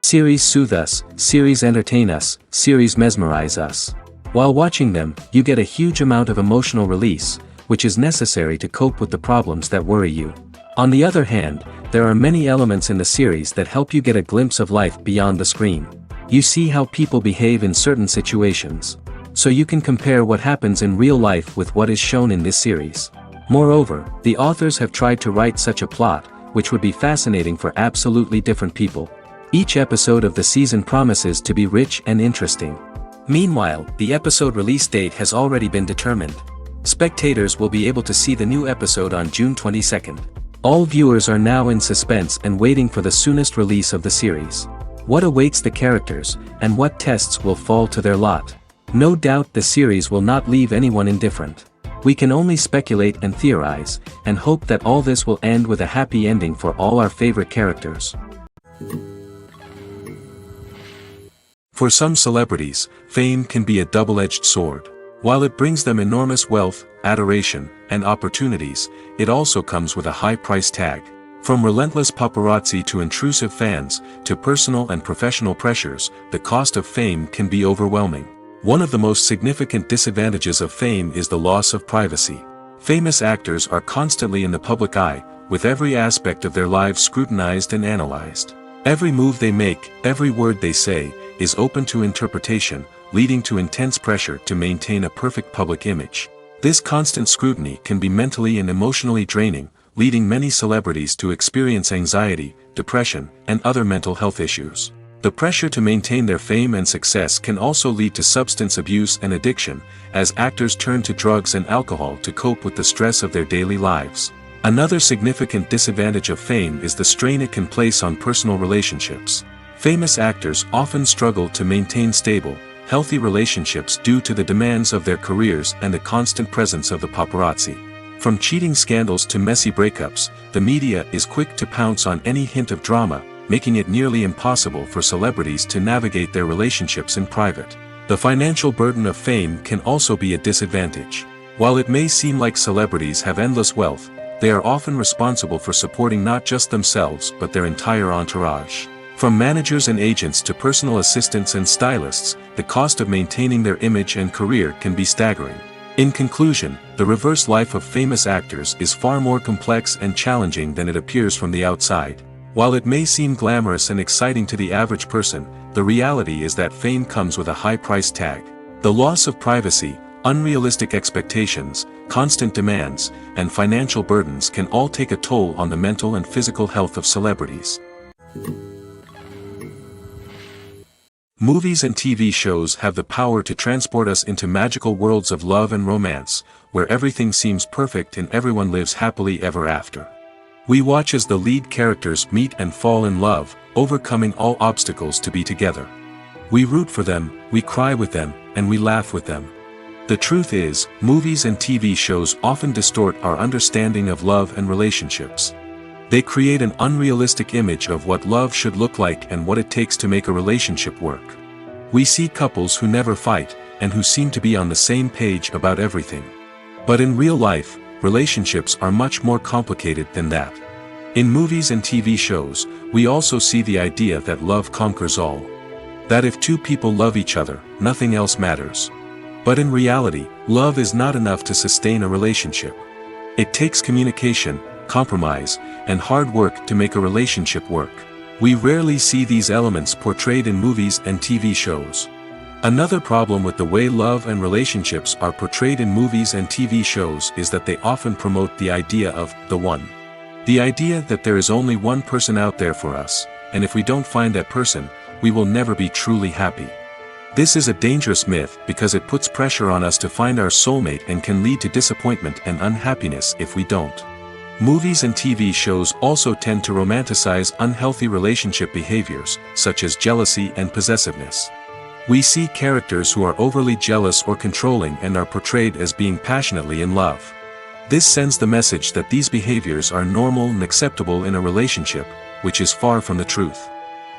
Series soothe us, series entertain us, series mesmerize us. While watching them, you get a huge amount of emotional release, which is necessary to cope with the problems that worry you. On the other hand, there are many elements in the series that help you get a glimpse of life beyond the screen. You see how people behave in certain situations. So you can compare what happens in real life with what is shown in this series. Moreover, the authors have tried to write such a plot, which would be fascinating for absolutely different people. Each episode of the season promises to be rich and interesting. Meanwhile, the episode release date has already been determined. Spectators will be able to see the new episode on June 22nd. All viewers are now in suspense and waiting for the soonest release of the series. What awaits the characters, and what tests will fall to their lot? No doubt the series will not leave anyone indifferent. We can only speculate and theorize, and hope that all this will end with a happy ending for all our favorite characters. For some celebrities, fame can be a double-edged sword. While it brings them enormous wealth, adoration, and opportunities, it also comes with a high price tag. From relentless paparazzi to intrusive fans, to personal and professional pressures, the cost of fame can be overwhelming. One of the most significant disadvantages of fame is the loss of privacy. Famous actors are constantly in the public eye, with every aspect of their lives scrutinized and analyzed. Every move they make, every word they say, is open to interpretation, leading to intense pressure to maintain a perfect public image. This constant scrutiny can be mentally and emotionally draining, leading many celebrities to experience anxiety, depression, and other mental health issues. The pressure to maintain their fame and success can also lead to substance abuse and addiction, as actors turn to drugs and alcohol to cope with the stress of their daily lives. Another significant disadvantage of fame is the strain it can place on personal relationships. Famous actors often struggle to maintain stable, healthy relationships due to the demands of their careers and the constant presence of the paparazzi. From cheating scandals to messy breakups, the media is quick to pounce on any hint of drama, making it nearly impossible for celebrities to navigate their relationships in private. The financial burden of fame can also be a disadvantage. While it may seem like celebrities have endless wealth, they are often responsible for supporting not just themselves but their entire entourage. From managers and agents to personal assistants and stylists, the cost of maintaining their image and career can be staggering. In conclusion, the reverse life of famous actors is far more complex and challenging than it appears from the outside. While it may seem glamorous and exciting to the average person, the reality is that fame comes with a high price tag. The loss of privacy, unrealistic expectations, constant demands, and financial burdens can all take a toll on the mental and physical health of celebrities. Movies and TV shows have the power to transport us into magical worlds of love and romance, where everything seems perfect and everyone lives happily ever after. We watch as the lead characters meet and fall in love, overcoming all obstacles to be together. We root for them, we cry with them, and we laugh with them. The truth is, movies and TV shows often distort our understanding of love and relationships. They create an unrealistic image of what love should look like and what it takes to make a relationship work. We see couples who never fight, and who seem to be on the same page about everything. But in real life, relationships are much more complicated than that. In movies and TV shows, we also see the idea that love conquers all. That if two people love each other, nothing else matters. But in reality, love is not enough to sustain a relationship. It takes communication, compromise, and hard work to make a relationship work. We rarely see these elements portrayed in movies and TV shows. Another problem with the way love and relationships are portrayed in movies and TV shows is that they often promote the idea of the one. The idea that there is only one person out there for us, and if we don't find that person, we will never be truly happy. This is a dangerous myth because it puts pressure on us to find our soulmate and can lead to disappointment and unhappiness if we don't. Movies and TV shows also tend to romanticize unhealthy relationship behaviors, such as jealousy and possessiveness. We see characters who are overly jealous or controlling and are portrayed as being passionately in love. This sends the message that these behaviors are normal and acceptable in a relationship, which is far from the truth.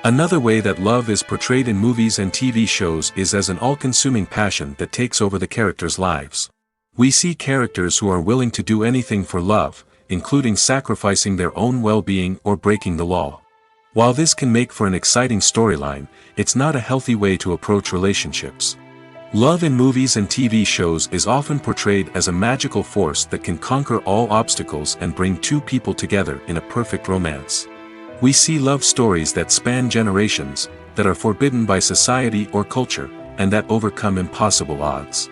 Another way that love is portrayed in movies and TV shows is as an all-consuming passion that takes over the characters' lives. We see characters who are willing to do anything for love, including sacrificing their own well-being or breaking the law. While this can make for an exciting storyline, it's not a healthy way to approach relationships. Love in movies and TV shows is often portrayed as a magical force that can conquer all obstacles and bring two people together in a perfect romance. We see love stories that span generations, that are forbidden by society or culture, and that overcome impossible odds.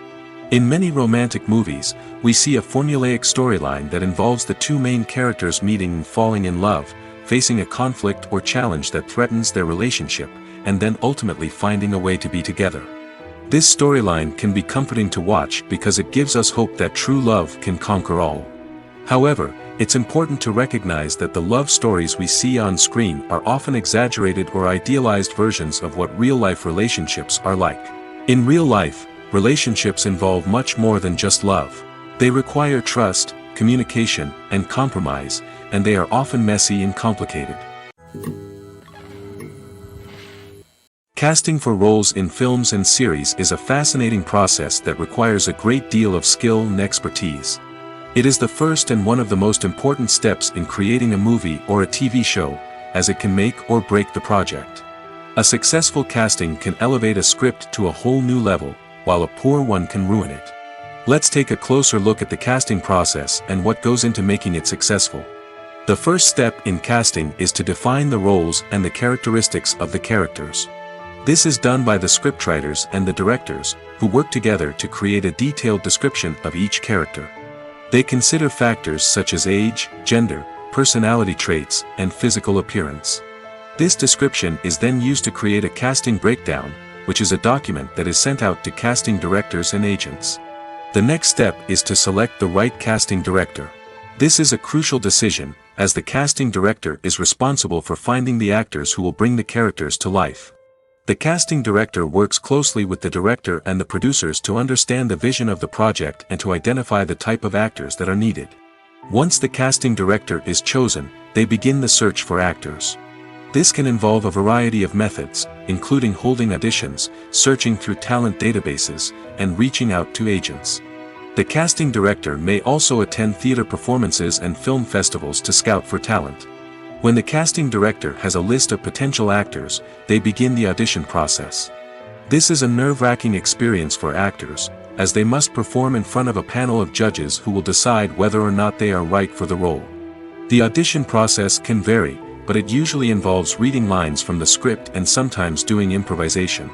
In many romantic movies, we see a formulaic storyline that involves the two main characters meeting and falling in love, facing a conflict or challenge that threatens their relationship, and then ultimately finding a way to be together. This storyline can be comforting to watch because it gives us hope that true love can conquer all. However, it's important to recognize that the love stories we see on screen are often exaggerated or idealized versions of what real-life relationships are like. In real life, relationships involve much more than just love. They require trust, communication, and compromise, and they are often messy and complicated. Casting for roles in films and series is a fascinating process that requires a great deal of skill and expertise. It is the first and one of the most important steps in creating a movie or a TV show, as it can make or break the project. A successful casting can elevate a script to a whole new level, while a poor one can ruin it. Let's take a closer look at the casting process and what goes into making it successful. The first step in casting is to define the roles and the characteristics of the characters. This is done by the scriptwriters and the directors, who work together to create a detailed description of each character. They consider factors such as age, gender, personality traits, and physical appearance. This description is then used to create a casting breakdown, which is a document that is sent out to casting directors and agents. The next step is to select the right casting director. This is a crucial decision, as the casting director is responsible for finding the actors who will bring the characters to life. The casting director works closely with the director and the producers to understand the vision of the project and to identify the type of actors that are needed. Once the casting director is chosen, they begin the search for actors. This can involve a variety of methods, including holding auditions, searching through talent databases, and reaching out to agents. The casting director may also attend theater performances and film festivals to scout for talent. When the casting director has a list of potential actors, they begin the audition process. This is a nerve-wracking experience for actors, as they must perform in front of a panel of judges who will decide whether or not they are right for the role. The audition process can vary, but it usually involves reading lines from the script and sometimes doing improvisation.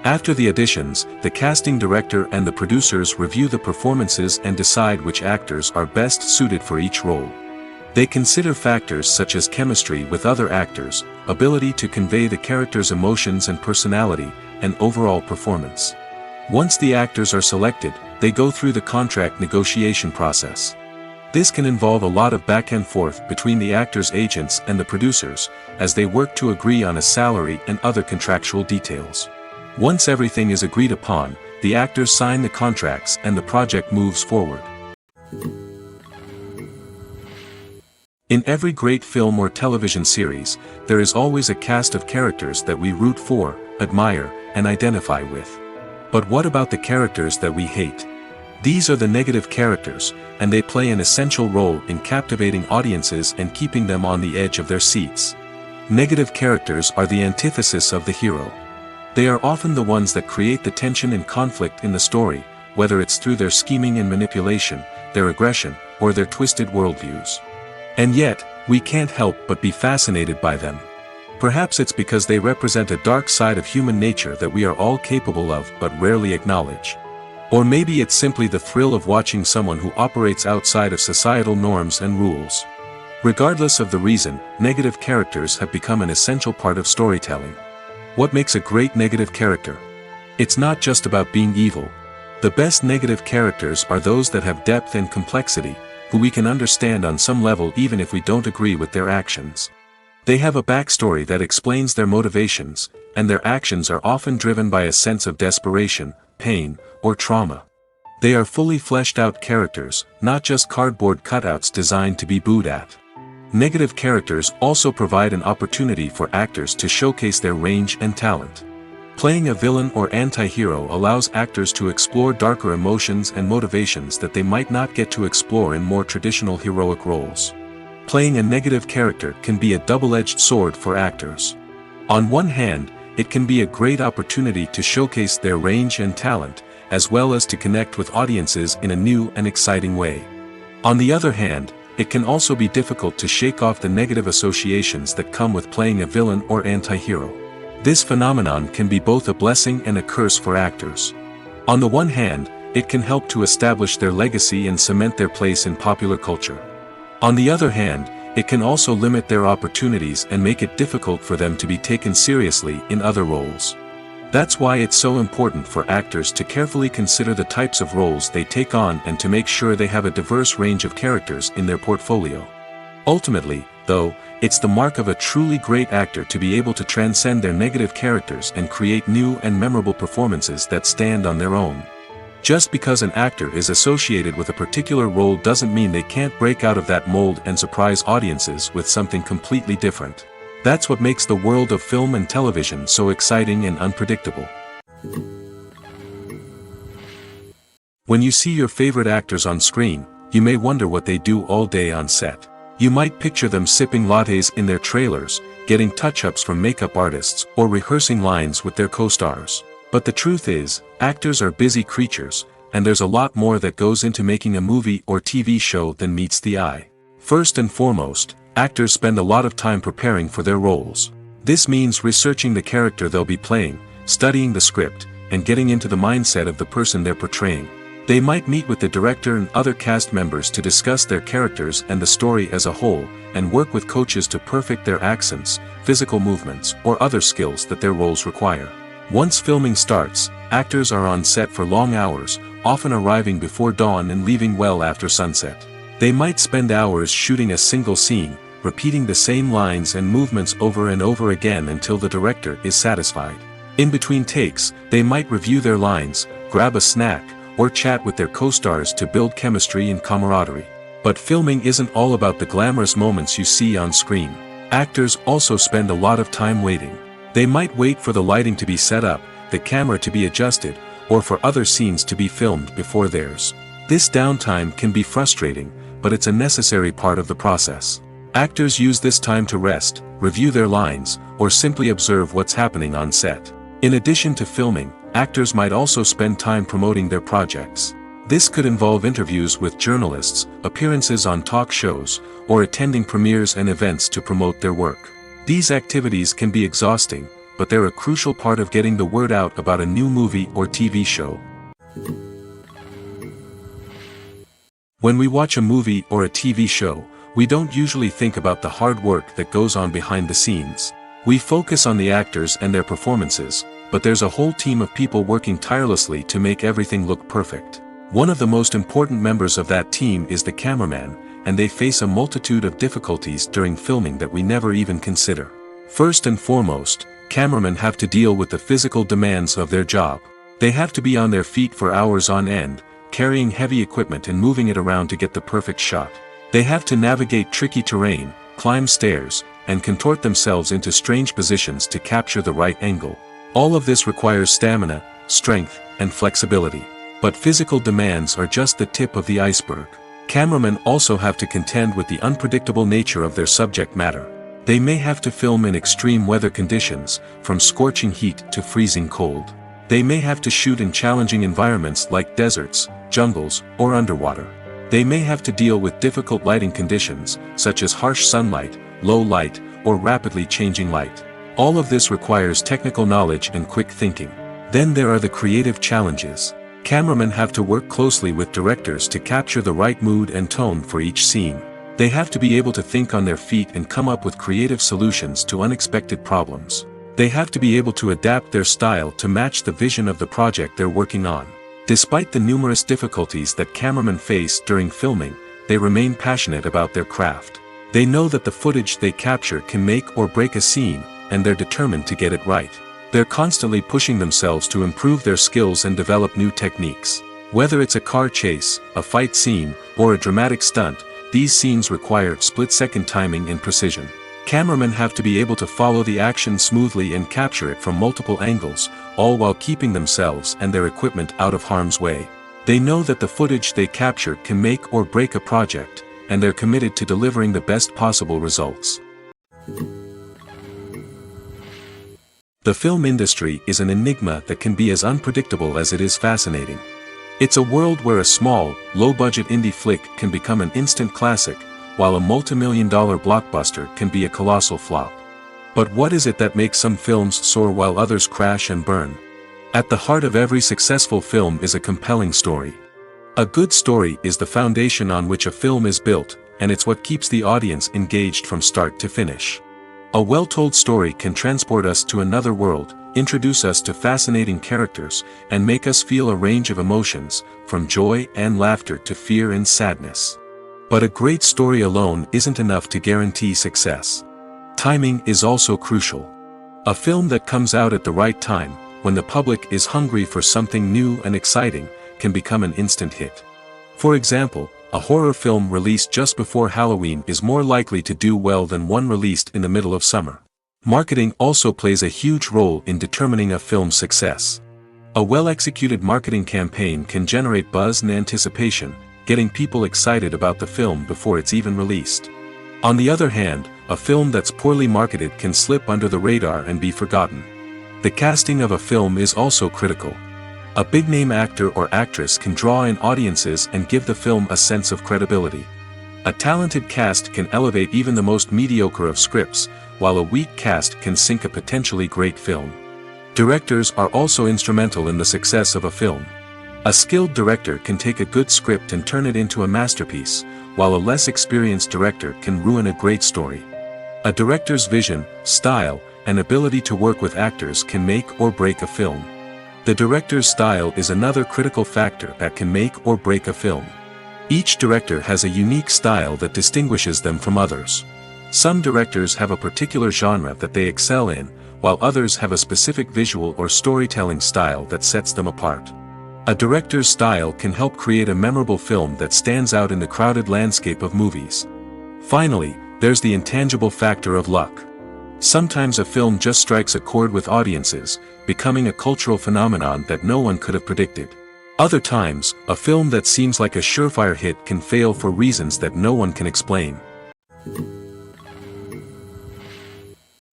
After the auditions, the casting director and the producers review the performances and decide which actors are best suited for each role. They consider factors such as chemistry with other actors, ability to convey the character's emotions and personality, and overall performance. Once the actors are selected, they go through the contract negotiation process. This can involve a lot of back and forth between the actors' agents and the producers, as they work to agree on a salary and other contractual details. Once everything is agreed upon, the actors sign the contracts and the project moves forward. In every great film or television series, there is always a cast of characters that we root for, admire, and identify with. But what about the characters that we hate? These are the negative characters, and they play an essential role in captivating audiences and keeping them on the edge of their seats. Negative characters are the antithesis of the hero. They are often the ones that create the tension and conflict in the story, whether it's through their scheming and manipulation, their aggression, or their twisted worldviews. And yet, we can't help but be fascinated by them. Perhaps it's because they represent a dark side of human nature that we are all capable of but rarely acknowledge. Or maybe it's simply the thrill of watching someone who operates outside of societal norms and rules. Regardless of the reason, negative characters have become an essential part of storytelling. What makes a great negative character? It's not just about being evil. The best negative characters are those that have depth and complexity, who we can understand on some level even if we don't agree with their actions. They have a backstory that explains their motivations, and their actions are often driven by a sense of desperation, pain, or trauma. They are fully fleshed out characters, not just cardboard cutouts designed to be booed at. Negative characters also provide an opportunity for actors to showcase their range and talent. Playing a villain or anti-hero allows actors to explore darker emotions and motivations that they might not get to explore in more traditional heroic roles. Playing a negative character can be a double-edged sword for actors. On one hand, it can be a great opportunity to showcase their range and talent, as well as to connect with audiences in a new and exciting way. On the other hand, it can also be difficult to shake off the negative associations that come with playing a villain or anti-hero. This phenomenon can be both a blessing and a curse for actors. On the one hand, it can help to establish their legacy and cement their place in popular culture. On the other hand, it can also limit their opportunities and make it difficult for them to be taken seriously in other roles. That's why it's so important for actors to carefully consider the types of roles they take on and to make sure they have a diverse range of characters in their portfolio. Ultimately, though, it's the mark of a truly great actor to be able to transcend their negative characters and create new and memorable performances that stand on their own. Just because an actor is associated with a particular role doesn't mean they can't break out of that mold and surprise audiences with something completely different. That's what makes the world of film and television so exciting and unpredictable. When you see your favorite actors on screen, you may wonder what they do all day on set. You might picture them sipping lattes in their trailers, getting touch-ups from makeup artists, or rehearsing lines with their co-stars. But the truth is, actors are busy creatures, and there's a lot more that goes into making a movie or TV show than meets the eye. First and foremost, actors spend a lot of time preparing for their roles. This means researching the character they'll be playing, studying the script, and getting into the mindset of the person they're portraying. They might meet with the director and other cast members to discuss their characters and the story as a whole, and work with coaches to perfect their accents, physical movements, or other skills that their roles require. Once filming starts, actors are on set for long hours, often arriving before dawn and leaving well after sunset. They might spend hours shooting a single scene, repeating the same lines and movements over and over again until the director is satisfied. In between takes, they might review their lines, grab a snack, or chat with their co-stars to build chemistry and camaraderie. But filming isn't all about the glamorous moments you see on screen. Actors also spend a lot of time waiting. They might wait for the lighting to be set up, the camera to be adjusted, or for other scenes to be filmed before theirs. This downtime can be frustrating, but it's a necessary part of the process. Actors use this time to rest, review their lines, or simply observe what's happening on set. In addition to filming, actors might also spend time promoting their projects. This could involve interviews with journalists, appearances on talk shows, or attending premieres and events to promote their work. These activities can be exhausting, but they're a crucial part of getting the word out about a new movie or TV show. When we watch a movie or a TV show, we don't usually think about the hard work that goes on behind the scenes. We focus on the actors and their performances, but there's a whole team of people working tirelessly to make everything look perfect. One of the most important members of that team is the cameraman, and they face a multitude of difficulties during filming that we never even consider. First and foremost, cameramen have to deal with the physical demands of their job. They have to be on their feet for hours on end, carrying heavy equipment and moving it around to get the perfect shot. They have to navigate tricky terrain, climb stairs, and contort themselves into strange positions to capture the right angle. All of this requires stamina, strength, and flexibility. But physical demands are just the tip of the iceberg. Cameramen also have to contend with the unpredictable nature of their subject matter. They may have to film in extreme weather conditions, from scorching heat to freezing cold. They may have to shoot in challenging environments like deserts, jungles, or underwater. They may have to deal with difficult lighting conditions, such as harsh sunlight, low light, or rapidly changing light. All of this requires technical knowledge and quick thinking. Then there are the creative challenges. Cameramen have to work closely with directors to capture the right mood and tone for each scene. They have to be able to think on their feet and come up with creative solutions to unexpected problems. They have to be able to adapt their style to match the vision of the project they're working on. Despite the numerous difficulties that cameramen face during filming, they remain passionate about their craft. They know that the footage they capture can make or break a scene, and they're determined to get it right. They're constantly pushing themselves to improve their skills and develop new techniques. Whether it's a car chase, a fight scene, or a dramatic stunt, these scenes require split-second timing and precision. Cameramen have to be able to follow the action smoothly and capture it from multiple angles, all while keeping themselves and their equipment out of harm's way. They know that the footage they capture can make or break a project, and they're committed to delivering the best possible results. The film industry is an enigma that can be as unpredictable as it is fascinating. It's a world where a small, low-budget indie flick can become an instant classic, while a multi-million-dollar blockbuster can be a colossal flop. But what is it that makes some films soar while others crash and burn? At the heart of every successful film is a compelling story. A good story is the foundation on which a film is built, and it's what keeps the audience engaged from start to finish. A well-told story can transport us to another world, introduce us to fascinating characters, and make us feel a range of emotions, from joy and laughter to fear and sadness. But a great story alone isn't enough to guarantee success. Timing is also crucial. A film that comes out at the right time, when the public is hungry for something new and exciting, can become an instant hit. For example, a horror film released just before Halloween is more likely to do well than one released in the middle of summer. Marketing also plays a huge role in determining a film's success. A well-executed marketing campaign can generate buzz and anticipation, getting people excited about the film before it's even released. On the other hand, a film that's poorly marketed can slip under the radar and be forgotten. The casting of a film is also critical. A big-name actor or actress can draw in audiences and give the film a sense of credibility. A talented cast can elevate even the most mediocre of scripts, while a weak cast can sink a potentially great film. Directors are also instrumental in the success of a film. A skilled director can take a good script and turn it into a masterpiece, while a less experienced director can ruin a great story. A director's vision, style, and ability to work with actors can make or break a film. The director's style is another critical factor that can make or break a film. Each director has a unique style that distinguishes them from others. Some directors have a particular genre that they excel in, while others have a specific visual or storytelling style that sets them apart. A director's style can help create a memorable film that stands out in the crowded landscape of movies. Finally, there's the intangible factor of luck. Sometimes a film just strikes a chord with audiences, becoming a cultural phenomenon that no one could have predicted. Other times, a film that seems like a surefire hit can fail for reasons that no one can explain.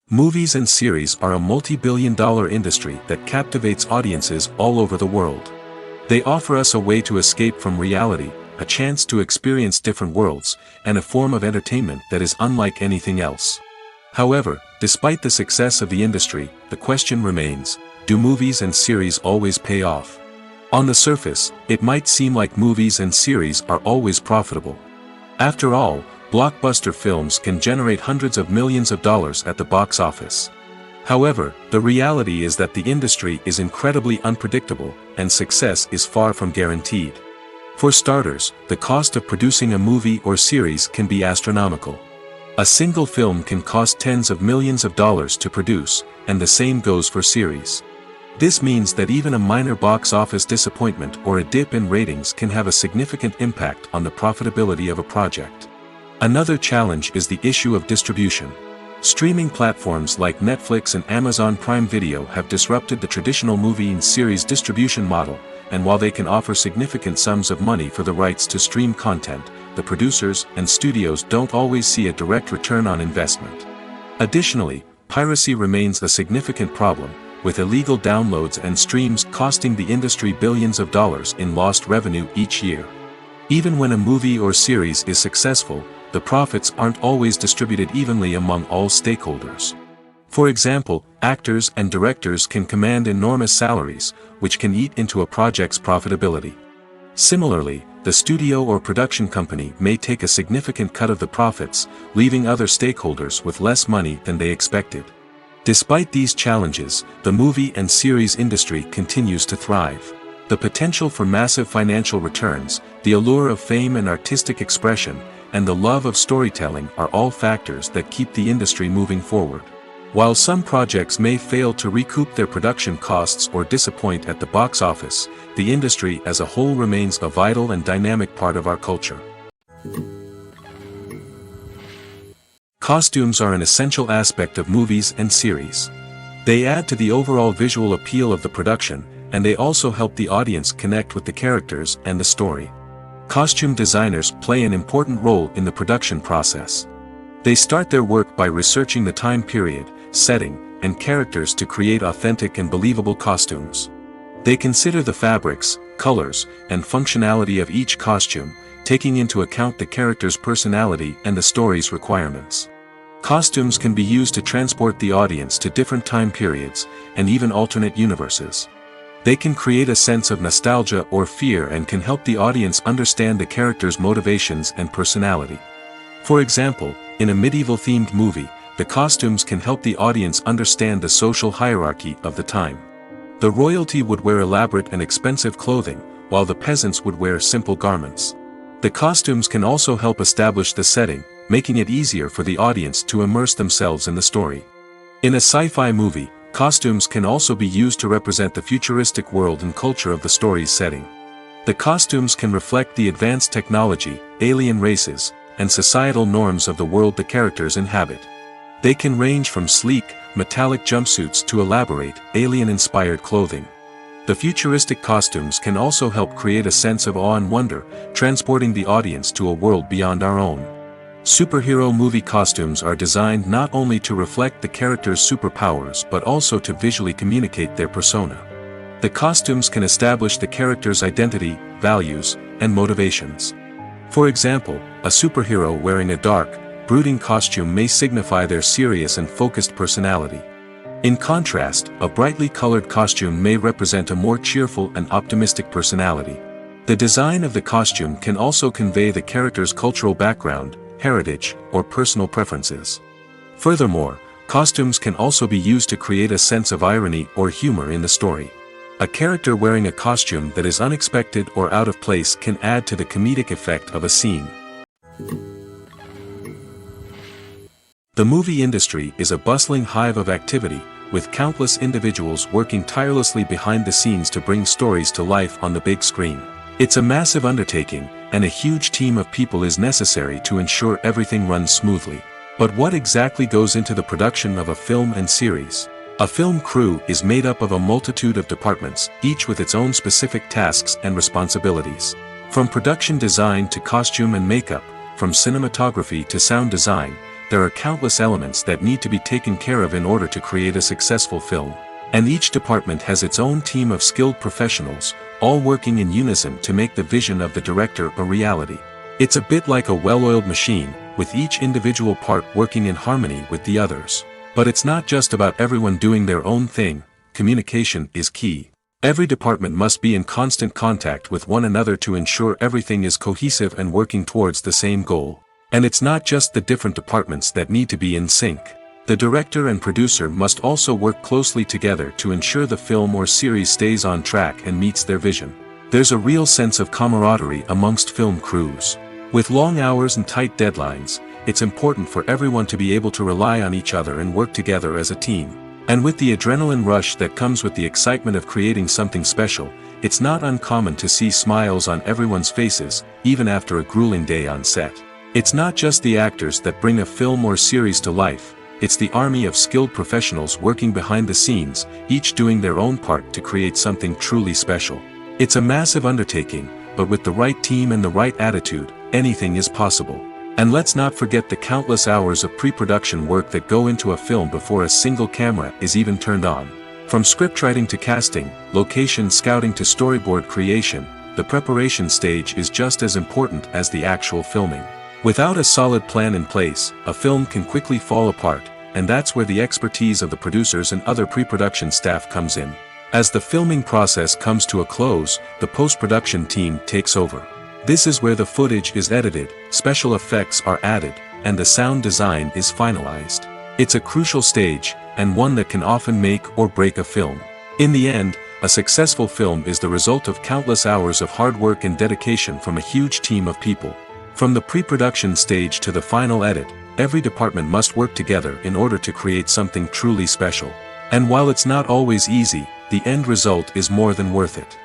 Movies and series are a multi-billion-dollar industry that captivates audiences all over the world. They offer us a way to escape from reality, a chance to experience different worlds, and a form of entertainment that is unlike anything else. However, despite the success of the industry, the question remains, do movies and series always pay off? On the surface, it might seem like movies and series are always profitable. After all, blockbuster films can generate hundreds of millions of dollars at the box office. However, the reality is that the industry is incredibly unpredictable, and success is far from guaranteed. For starters, the cost of producing a movie or series can be astronomical. A single film can cost tens of millions of dollars to produce, and the same goes for series. This means that even a minor box office disappointment or a dip in ratings can have a significant impact on the profitability of a project. Another challenge is the issue of distribution. Streaming platforms like Netflix and Amazon Prime Video have disrupted the traditional movie and series distribution model, and while they can offer significant sums of money for the rights to stream content, the producers and studios don't always see a direct return on investment. Additionally, piracy remains a significant problem, with illegal downloads and streams costing the industry billions of dollars in lost revenue each year. Even when a movie or series is successful, the profits aren't always distributed evenly among all stakeholders. For example, actors and directors can command enormous salaries, which can eat into a project's profitability. Similarly, the studio or production company may take a significant cut of the profits, leaving other stakeholders with less money than they expected. Despite these challenges, the movie and series industry continues to thrive. The potential for massive financial returns, the allure of fame and artistic expression, and the love of storytelling are all factors that keep the industry moving forward. While some projects may fail to recoup their production costs or disappoint at the box office, the industry as a whole remains a vital and dynamic part of our culture. Costumes are an essential aspect of movies and series. They add to the overall visual appeal of the production, and they also help the audience connect with the characters and the story. Costume designers play an important role in the production process. They start their work by researching the time period, setting, and characters to create authentic and believable costumes. They consider the fabrics, colors, and functionality of each costume, taking into account the character's personality and the story's requirements. Costumes can be used to transport the audience to different time periods, and even alternate universes. They can create a sense of nostalgia or fear and can help the audience understand the character's motivations and personality. For example, in a medieval-themed movie, the costumes can help the audience understand the social hierarchy of the time. The royalty would wear elaborate and expensive clothing, while the peasants would wear simple garments. The costumes can also help establish the setting, making it easier for the audience to immerse themselves in the story. In a sci-fi movie, costumes can also be used to represent the futuristic world and culture of the story's setting. The costumes can reflect the advanced technology, alien races, and societal norms of the world the characters inhabit. They can range from sleek, metallic jumpsuits to elaborate, alien-inspired clothing. The futuristic costumes can also help create a sense of awe and wonder, transporting the audience to a world beyond our own. Superhero movie costumes are designed not only to reflect the character's superpowers but also to visually communicate their persona. The costumes can establish the character's identity, values, and motivations. For example, a superhero wearing a dark, brooding costume may signify their serious and focused personality. In contrast, a brightly colored costume may represent a more cheerful and optimistic personality. The design of the costume can also convey the character's cultural background, heritage, or personal preferences. Furthermore, costumes can also be used to create a sense of irony or humor in the story. A character wearing a costume that is unexpected or out of place can add to the comedic effect of a scene. The movie industry is a bustling hive of activity, with countless individuals working tirelessly behind the scenes to bring stories to life on the big screen. It's a massive undertaking, and a huge team of people is necessary to ensure everything runs smoothly. But what exactly goes into the production of a film and series? A film crew is made up of a multitude of departments, each with its own specific tasks and responsibilities. From production design to costume and makeup, from cinematography to sound design, there are countless elements that need to be taken care of in order to create a successful film. And each department has its own team of skilled professionals, all working in unison to make the vision of the director a reality. It's a bit like a well-oiled machine, with each individual part working in harmony with the others. But it's not just about everyone doing their own thing. Communication is key. Every department must be in constant contact with one another to ensure everything is cohesive and working towards the same goal. And it's not just the different departments that need to be in sync. The director and producer must also work closely together to ensure the film or series stays on track and meets their vision. There's a real sense of camaraderie amongst film crews. With long hours and tight deadlines, it's important for everyone to be able to rely on each other and work together as a team. And with the adrenaline rush that comes with the excitement of creating something special, it's not uncommon to see smiles on everyone's faces, even after a grueling day on set. It's not just the actors that bring a film or series to life, it's the army of skilled professionals working behind the scenes, each doing their own part to create something truly special. It's a massive undertaking, but with the right team and the right attitude, anything is possible. And let's not forget the countless hours of pre-production work that go into a film before a single camera is even turned on. From scriptwriting to casting, location scouting to storyboard creation, the preparation stage is just as important as the actual filming. Without a solid plan in place, a film can quickly fall apart, and that's where the expertise of the producers and other pre-production staff comes in. As the filming process comes to a close, the post-production team takes over. This is where the footage is edited, special effects are added, and the sound design is finalized. It's a crucial stage, and one that can often make or break a film. In the end, a successful film is the result of countless hours of hard work and dedication from a huge team of people. From the pre-production stage to the final edit, every department must work together in order to create something truly special. And while it's not always easy, the end result is more than worth it.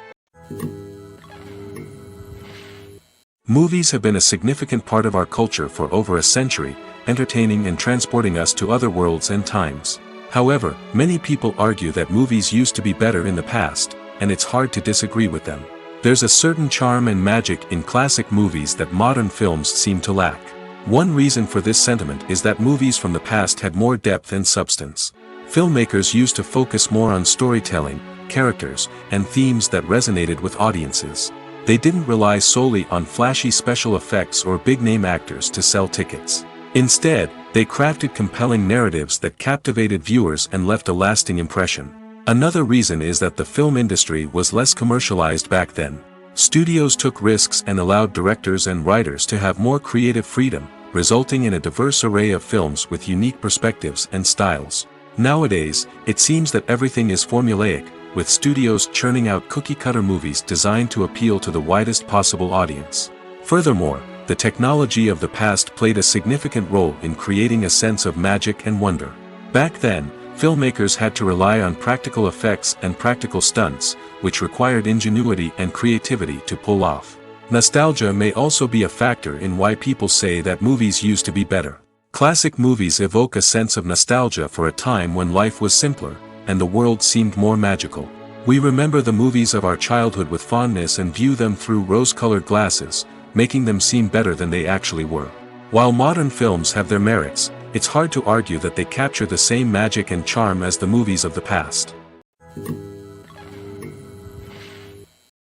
Movies have been a significant part of our culture for over a century, entertaining and transporting us to other worlds and times. However, many people argue that movies used to be better in the past, and it's hard to disagree with them. There's a certain charm and magic in classic movies that modern films seem to lack. One reason for this sentiment is that movies from the past had more depth and substance. Filmmakers used to focus more on storytelling, characters, and themes that resonated with audiences. They didn't rely solely on flashy special effects or big-name actors to sell tickets. Instead, they crafted compelling narratives that captivated viewers and left a lasting impression. Another reason is that the film industry was less commercialized back then. Studios took risks and allowed directors and writers to have more creative freedom, resulting in a diverse array of films with unique perspectives and styles. Nowadays, it seems that everything is formulaic, with studios churning out cookie-cutter movies designed to appeal to the widest possible audience. Furthermore, the technology of the past played a significant role in creating a sense of magic and wonder. Back then, filmmakers had to rely on practical effects and practical stunts, which required ingenuity and creativity to pull off. Nostalgia may also be a factor in why people say that movies used to be better. Classic movies evoke a sense of nostalgia for a time when life was simpler, and the world seemed more magical. We remember the movies of our childhood with fondness and view them through rose-colored glasses, making them seem better than they actually were. While modern films have their merits, it's hard to argue that they capture the same magic and charm as the movies of the past.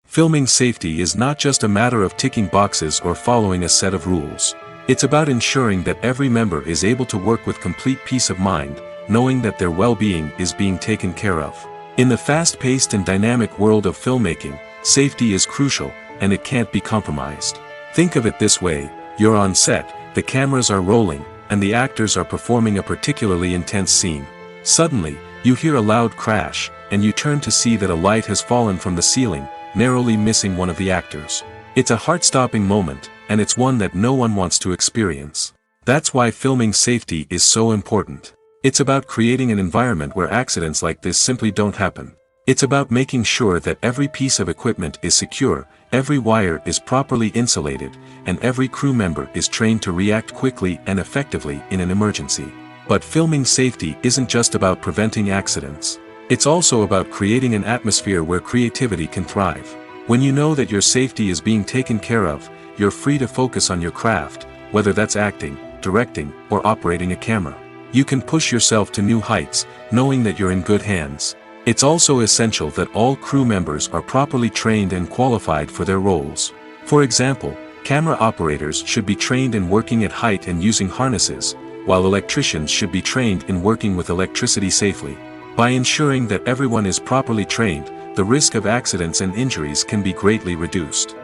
Filming safety is not just a matter of ticking boxes or following a set of rules. It's about ensuring that every member is able to work with complete peace of mind, knowing that their well-being is being taken care of. In the fast-paced and dynamic world of filmmaking, safety is crucial, and it can't be compromised. Think of it this way: you're on set, the cameras are rolling, and the actors are performing a particularly intense scene. Suddenly, you hear a loud crash, and you turn to see that a light has fallen from the ceiling, narrowly missing one of the actors. It's a heart-stopping moment, and it's one that no one wants to experience. That's why filming safety is so important. It's about creating an environment where accidents like this simply don't happen. It's about making sure that every piece of equipment is secure, every wire is properly insulated, and every crew member is trained to react quickly and effectively in an emergency. But filming safety isn't just about preventing accidents. It's also about creating an atmosphere where creativity can thrive. When you know that your safety is being taken care of, you're free to focus on your craft, whether that's acting, directing, or operating a camera. You can push yourself to new heights, knowing that you're in good hands. It's also essential that all crew members are properly trained and qualified for their roles. For example, camera operators should be trained in working at height and using harnesses, while electricians should be trained in working with electricity safely. By ensuring that everyone is properly trained, the risk of accidents and injuries can be greatly reduced.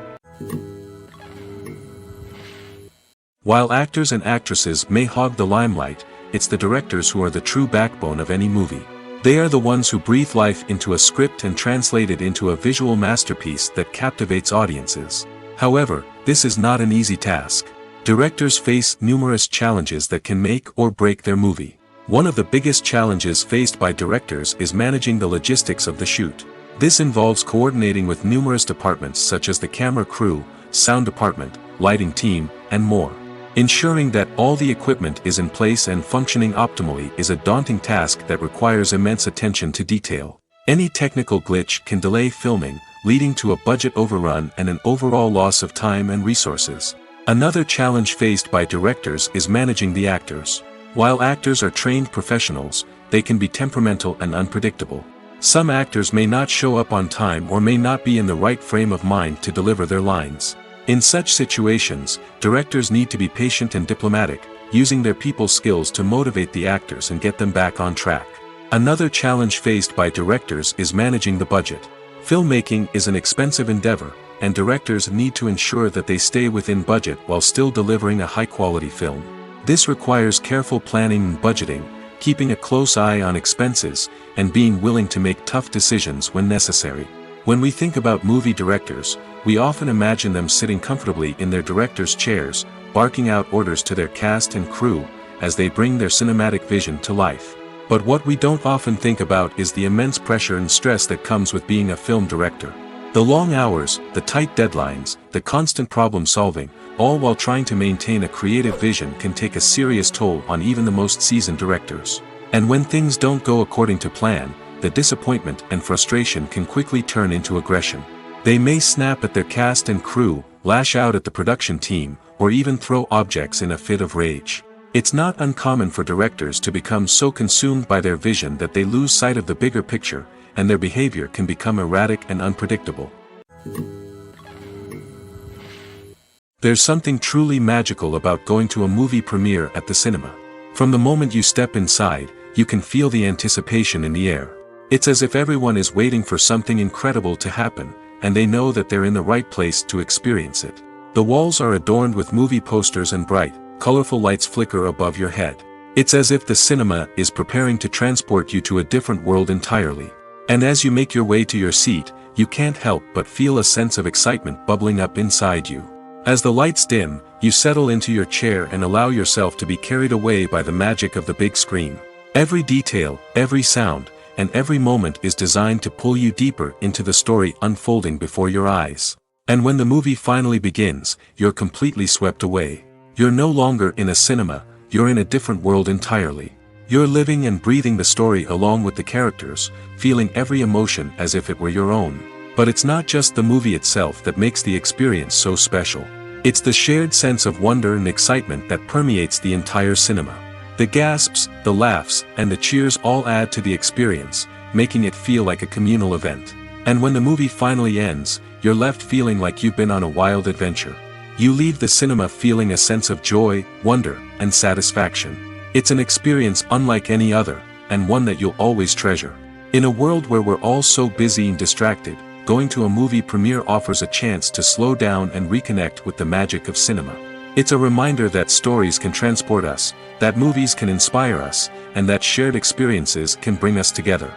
While actors and actresses may hog the limelight, it's the directors who are the true backbone of any movie. They are the ones who breathe life into a script and translate it into a visual masterpiece that captivates audiences. However, this is not an easy task. Directors face numerous challenges that can make or break their movie. One of the biggest challenges faced by directors is managing the logistics of the shoot. This involves coordinating with numerous departments such as the camera crew, sound department, lighting team, and more. Ensuring that all the equipment is in place and functioning optimally is a daunting task that requires immense attention to detail. Any technical glitch can delay filming, leading to a budget overrun and an overall loss of time and resources. Another challenge faced by directors is managing the actors. While actors are trained professionals, they can be temperamental and unpredictable. Some actors may not show up on time or may not be in the right frame of mind to deliver their lines. In such situations, directors need to be patient and diplomatic, using their people skills to motivate the actors and get them back on track. Another challenge faced by directors is managing the budget. Filmmaking is an expensive endeavor, and directors need to ensure that they stay within budget while still delivering a high-quality film. This requires careful planning and budgeting, keeping a close eye on expenses, and being willing to make tough decisions when necessary. When we think about movie directors, we often imagine them sitting comfortably in their director's chairs, barking out orders to their cast and crew, as they bring their cinematic vision to life. But what we don't often think about is the immense pressure and stress that comes with being a film director. The long hours, the tight deadlines, the constant problem solving, all while trying to maintain a creative vision can take a serious toll on even the most seasoned directors. And when things don't go according to plan, the disappointment and frustration can quickly turn into aggression. They may snap at their cast and crew, lash out at the production team, or even throw objects in a fit of rage. It's not uncommon for directors to become so consumed by their vision that they lose sight of the bigger picture, and their behavior can become erratic and unpredictable. There's something truly magical about going to a movie premiere at the cinema. From the moment you step inside, you can feel the anticipation in the air. It's as if everyone is waiting for something incredible to happen, and they know that they're in the right place to experience it. The walls are adorned with movie posters and bright, colorful lights flicker above your head. It's as if the cinema is preparing to transport you to a different world entirely. And as you make your way to your seat, you can't help but feel a sense of excitement bubbling up inside you. As the lights dim, you settle into your chair and allow yourself to be carried away by the magic of the big screen. Every detail, every sound, and every moment is designed to pull you deeper into the story unfolding before your eyes. And when the movie finally begins, you're completely swept away. You're no longer in a cinema, you're in a different world entirely. You're living and breathing the story along with the characters, feeling every emotion as if it were your own. But it's not just the movie itself that makes the experience so special. It's the shared sense of wonder and excitement that permeates the entire cinema. The gasps, the laughs, and the cheers all add to the experience, making it feel like a communal event. And when the movie finally ends, you're left feeling like you've been on a wild adventure. You leave the cinema feeling a sense of joy, wonder, and satisfaction. It's an experience unlike any other, and one that you'll always treasure. In a world where we're all so busy and distracted, going to a movie premiere offers a chance to slow down and reconnect with the magic of cinema. It's a reminder that stories can transport us, that movies can inspire us, and that shared experiences can bring us together.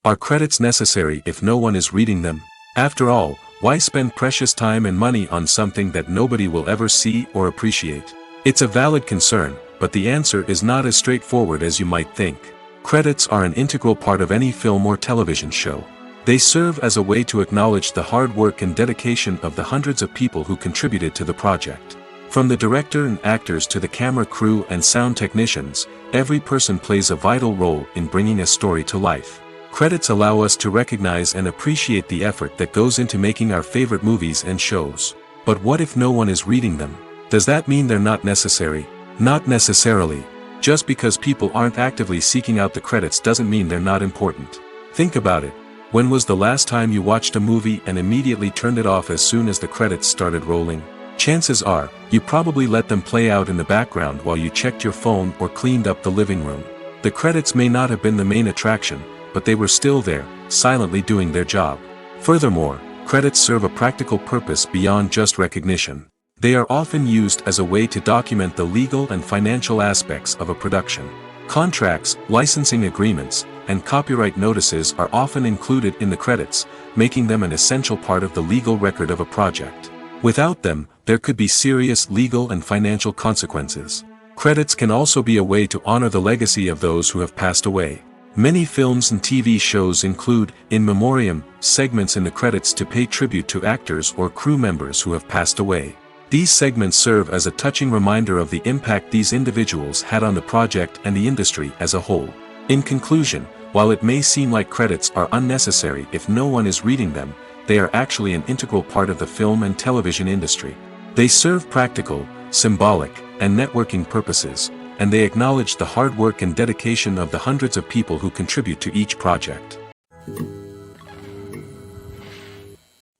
Are credits necessary if no one is reading them? After all, why spend precious time and money on something that nobody will ever see or appreciate? It's a valid concern, but the answer is not as straightforward as you might think. Credits are an integral part of any film or television show. They serve as a way to acknowledge the hard work and dedication of the hundreds of people who contributed to the project. From the director and actors to the camera crew and sound technicians, every person plays a vital role in bringing a story to life. Credits allow us to recognize and appreciate the effort that goes into making our favorite movies and shows. But what if no one is reading them? Does that mean they're not necessary? Not necessarily. Just because people aren't actively seeking out the credits doesn't mean they're not important. Think about it. When was the last time you watched a movie and immediately turned it off as soon as the credits started rolling? Chances are, you probably let them play out in the background while you checked your phone or cleaned up the living room. The credits may not have been the main attraction, but they were still there, silently doing their job. Furthermore, credits serve a practical purpose beyond just recognition. They are often used as a way to document the legal and financial aspects of a production. Contracts, licensing agreements, and copyright notices are often included in the credits, making them an essential part of the legal record of a project. Without them, there could be serious legal and financial consequences. Credits can also be a way to honor the legacy of those who have passed away. Many films and TV shows include, in memoriam, segments in the credits to pay tribute to actors or crew members who have passed away. These segments serve as a touching reminder of the impact these individuals had on the project and the industry as a whole. In conclusion, while it may seem like credits are unnecessary if no one is reading them, they are actually an integral part of the film and television industry. They serve practical, symbolic, and networking purposes, and they acknowledge the hard work and dedication of the hundreds of people who contribute to each project.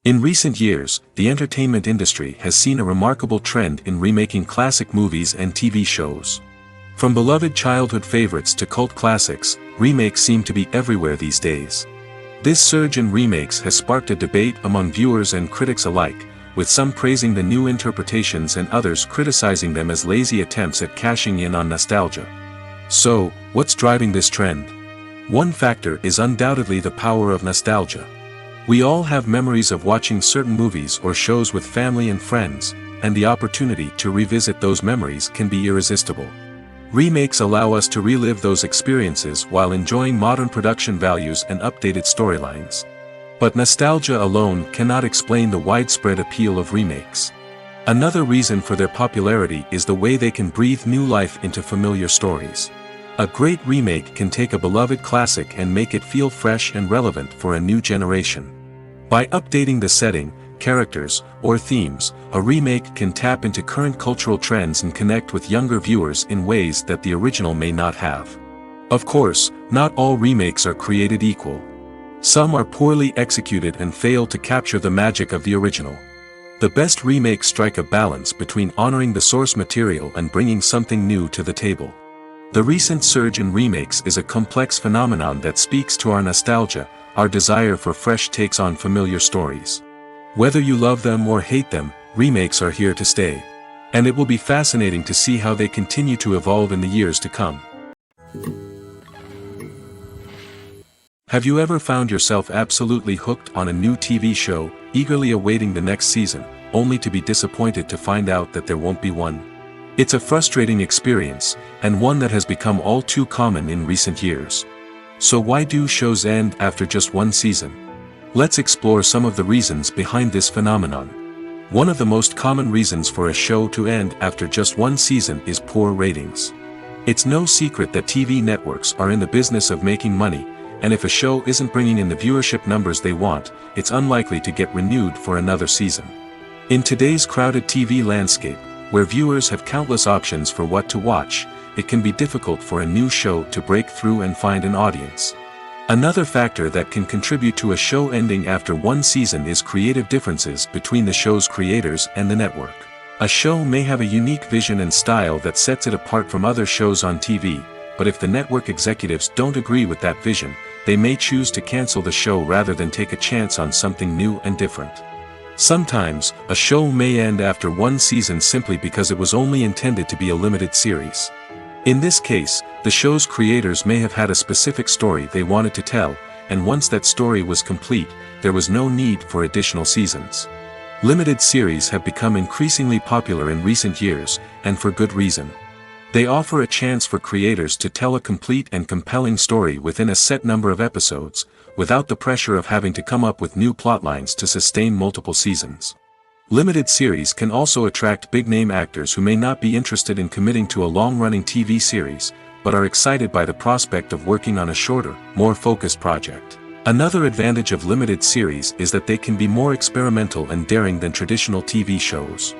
In recent years, the entertainment industry has seen a remarkable trend in remaking classic movies and TV shows. From beloved childhood favorites to cult classics, remakes seem to be everywhere these days. This surge in remakes has sparked a debate among viewers and critics alike, with some praising the new interpretations and others criticizing them as lazy attempts at cashing in on nostalgia. So, what's driving this trend? One factor is undoubtedly the power of nostalgia. We all have memories of watching certain movies or shows with family and friends, and the opportunity to revisit those memories can be irresistible. Remakes allow us to relive those experiences while enjoying modern production values and updated storylines. But nostalgia alone cannot explain the widespread appeal of remakes. Another reason for their popularity is the way they can breathe new life into familiar stories. A great remake can take a beloved classic and make it feel fresh and relevant for a new generation. By updating the setting, characters, or themes, a remake can tap into current cultural trends and connect with younger viewers in ways that the original may not have. Of course, not all remakes are created equal. Some are poorly executed and fail to capture the magic of the original. The best remakes strike a balance between honoring the source material and bringing something new to the table. The recent surge in remakes is a complex phenomenon that speaks to our nostalgia, our desire for fresh takes on familiar stories. Whether you love them or hate them, remakes are here to stay. And it will be fascinating to see how they continue to evolve in the years to come. Have you ever found yourself absolutely hooked on a new TV show, eagerly awaiting the next season, only to be disappointed to find out that there won't be one? It's a frustrating experience, and one that has become all too common in recent years. So why do shows end after just one season? Let's explore some of the reasons behind this phenomenon. One of the most common reasons for a show to end after just one season is poor ratings. It's no secret that TV networks are in the business of making money, and if a show isn't bringing in the viewership numbers they want, it's unlikely to get renewed for another season. In today's crowded TV landscape, where viewers have countless options for what to watch, it can be difficult for a new show to break through and find an audience. Another factor that can contribute to a show ending after one season is creative differences between the show's creators and the network. A show may have a unique vision and style that sets it apart from other shows on TV, but if the network executives don't agree with that vision, they may choose to cancel the show rather than take a chance on something new and different. Sometimes, a show may end after one season simply because it was only intended to be a limited series. In this case, the show's creators may have had a specific story they wanted to tell, and once that story was complete, there was no need for additional seasons. Limited series have become increasingly popular in recent years, and for good reason. They offer a chance for creators to tell a complete and compelling story within a set number of episodes, without the pressure of having to come up with new plotlines to sustain multiple seasons. Limited series can also attract big-name actors who may not be interested in committing to a long-running TV series, but are excited by the prospect of working on a shorter, more focused project. Another advantage of limited series is that they can be more experimental and daring than traditional TV shows.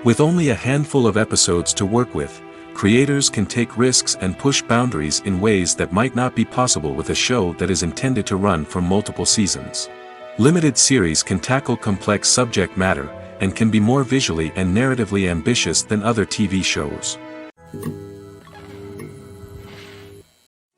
With only a handful of episodes to work with, creators can take risks and push boundaries in ways that might not be possible with a show that is intended to run for multiple seasons. Limited series can tackle complex subject matter, and can be more visually and narratively ambitious than other TV shows.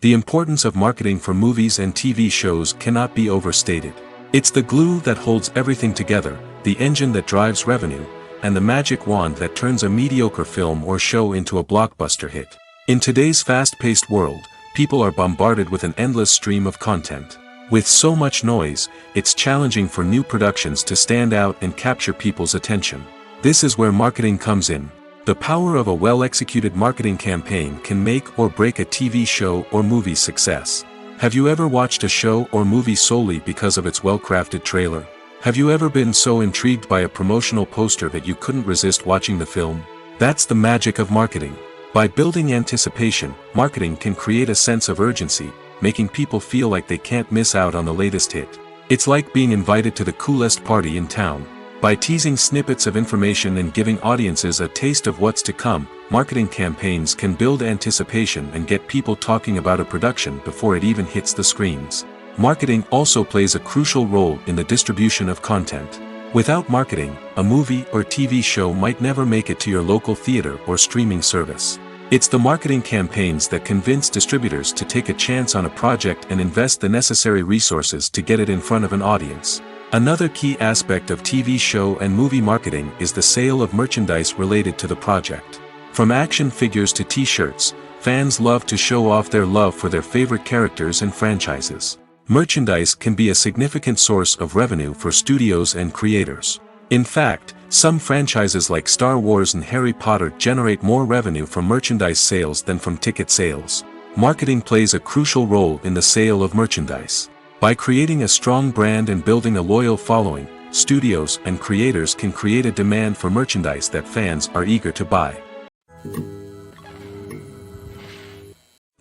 The importance of marketing for movies and TV shows cannot be overstated. It's the glue that holds everything together, the engine that drives revenue, and the magic wand that turns a mediocre film or show into a blockbuster hit. In today's fast-paced world, people are bombarded with an endless stream of content. With so much noise, it's challenging for new productions to stand out and capture people's attention. This is where marketing comes in. The power of a well-executed marketing campaign can make or break a TV show or movie's success. Have you ever watched a show or movie solely because of its well-crafted trailer? Have you ever been so intrigued by a promotional poster that you couldn't resist watching the film? That's the magic of marketing. By building anticipation, marketing can create a sense of urgency, making people feel like they can't miss out on the latest hit. It's like being invited to the coolest party in town. By teasing snippets of information and giving audiences a taste of what's to come, marketing campaigns can build anticipation and get people talking about a production before it even hits the screens. Marketing also plays a crucial role in the distribution of content. Without marketing, a movie or TV show might never make it to your local theater or streaming service. It's the marketing campaigns that convince distributors to take a chance on a project and invest the necessary resources to get it in front of an audience. Another key aspect of TV show and movie marketing is the sale of merchandise related to the project. From action figures to t-shirts, fans love to show off their love for their favorite characters and franchises. Merchandise can be a significant source of revenue for studios and creators. In fact, some franchises like Star Wars and Harry Potter generate more revenue from merchandise sales than from ticket sales. Marketing plays a crucial role in the sale of merchandise. By creating a strong brand and building a loyal following, studios and creators can create a demand for merchandise that fans are eager to buy.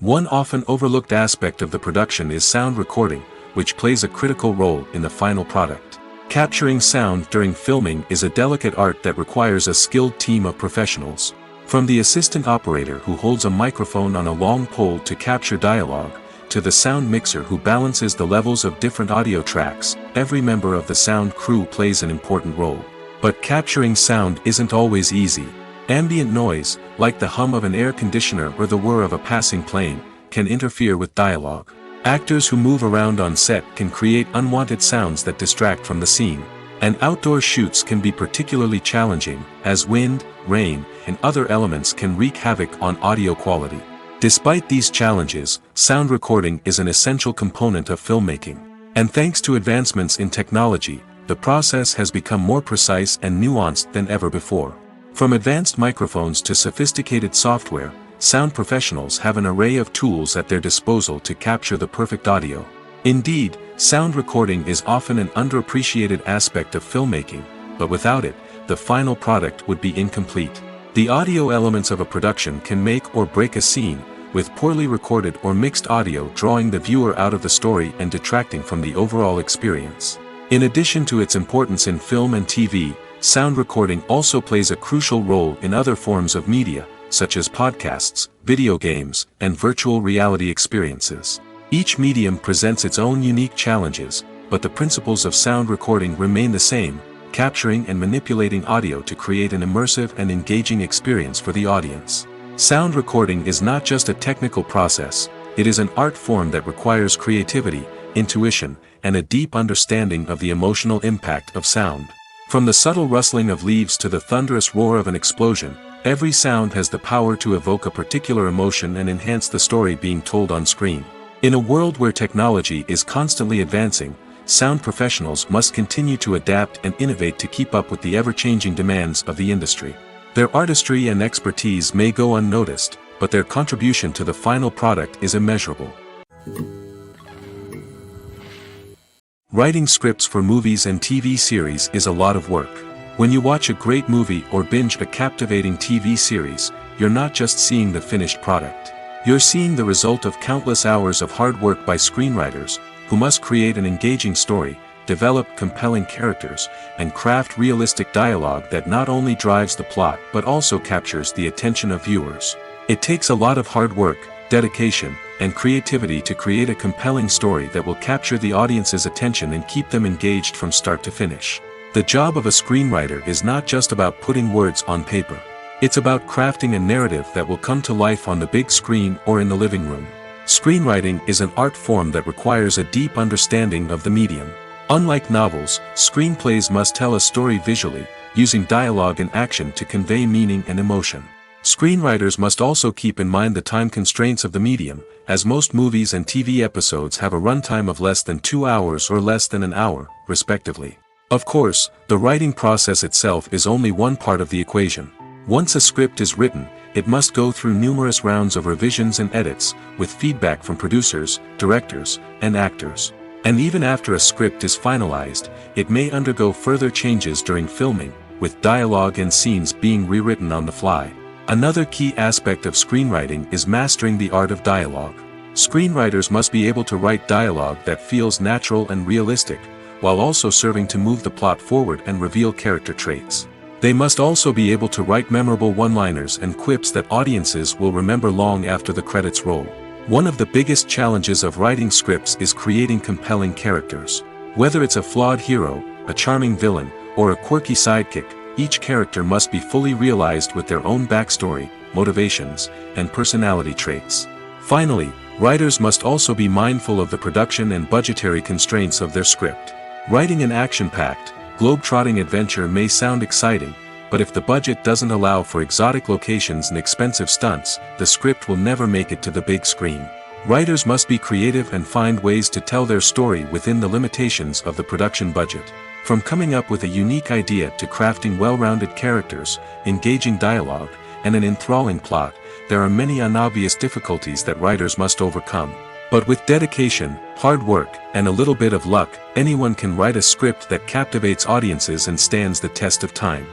One often overlooked aspect of the production is sound recording, which plays a critical role in the final product. Capturing sound during filming is a delicate art that requires a skilled team of professionals. From the assistant operator who holds a microphone on a long pole to capture dialogue, to the sound mixer who balances the levels of different audio tracks, every member of the sound crew plays an important role. But capturing sound isn't always easy. Ambient noise, like the hum of an air conditioner or the whir of a passing plane, can interfere with dialogue. Actors who move around on set can create unwanted sounds that distract from the scene. And outdoor shoots can be particularly challenging, as wind, rain, and other elements can wreak havoc on audio quality. Despite these challenges, sound recording is an essential component of filmmaking. And thanks to advancements in technology, the process has become more precise and nuanced than ever before. From advanced microphones to sophisticated software, sound professionals have an array of tools at their disposal to capture the perfect audio. Indeed, sound recording is often an underappreciated aspect of filmmaking, but without it, the final product would be incomplete. The audio elements of a production can make or break a scene, with poorly recorded or mixed audio drawing the viewer out of the story and detracting from the overall experience. In addition to its importance in film and TV, sound recording also plays a crucial role in other forms of media, such as podcasts, video games, and virtual reality experiences. Each medium presents its own unique challenges, but the principles of sound recording remain the same, capturing and manipulating audio to create an immersive and engaging experience for the audience. Sound recording is not just a technical process, it is an art form that requires creativity, intuition, and a deep understanding of the emotional impact of sound. From the subtle rustling of leaves to the thunderous roar of an explosion, every sound has the power to evoke a particular emotion and enhance the story being told on screen. In a world where technology is constantly advancing, sound professionals must continue to adapt and innovate to keep up with the ever-changing demands of the industry. Their artistry and expertise may go unnoticed, but their contribution to the final product is immeasurable. Writing scripts for movies and TV series is a lot of work. When you watch a great movie or binge a captivating TV series, you're not just seeing the finished product. You're seeing the result of countless hours of hard work by screenwriters, who must create an engaging story, develop compelling characters, and craft realistic dialogue that not only drives the plot but also captures the attention of viewers. It takes a lot of hard work, dedication, and creativity to create a compelling story that will capture the audience's attention and keep them engaged from start to finish. The job of a screenwriter is not just about putting words on paper. It's about crafting a narrative that will come to life on the big screen or in the living room. Screenwriting is an art form that requires a deep understanding of the medium. Unlike novels, screenplays must tell a story visually, using dialogue and action to convey meaning and emotion. Screenwriters must also keep in mind the time constraints of the medium, as most movies and TV episodes have a runtime of less than 2 hours or less than an hour, respectively. Of course, the writing process itself is only one part of the equation. Once a script is written, it must go through numerous rounds of revisions and edits, with feedback from producers, directors, and actors. And even after a script is finalized, it may undergo further changes during filming, with dialogue and scenes being rewritten on the fly. Another key aspect of screenwriting is mastering the art of dialogue. Screenwriters must be able to write dialogue that feels natural and realistic, while also serving to move the plot forward and reveal character traits. They must also be able to write memorable one-liners and quips that audiences will remember long after the credits roll. One of the biggest challenges of writing scripts is creating compelling characters. Whether it's a flawed hero, a charming villain, or a quirky sidekick, each character must be fully realized with their own backstory, motivations, and personality traits. Finally, writers must also be mindful of the production and budgetary constraints of their script. Writing an action-packed, globe-trotting adventure may sound exciting, but if the budget doesn't allow for exotic locations and expensive stunts, the script will never make it to the big screen. Writers must be creative and find ways to tell their story within the limitations of the production budget. From coming up with a unique idea to crafting well-rounded characters, engaging dialogue, and an enthralling plot, there are many unobvious difficulties that writers must overcome. But with dedication, hard work, and a little bit of luck, anyone can write a script that captivates audiences and stands the test of time.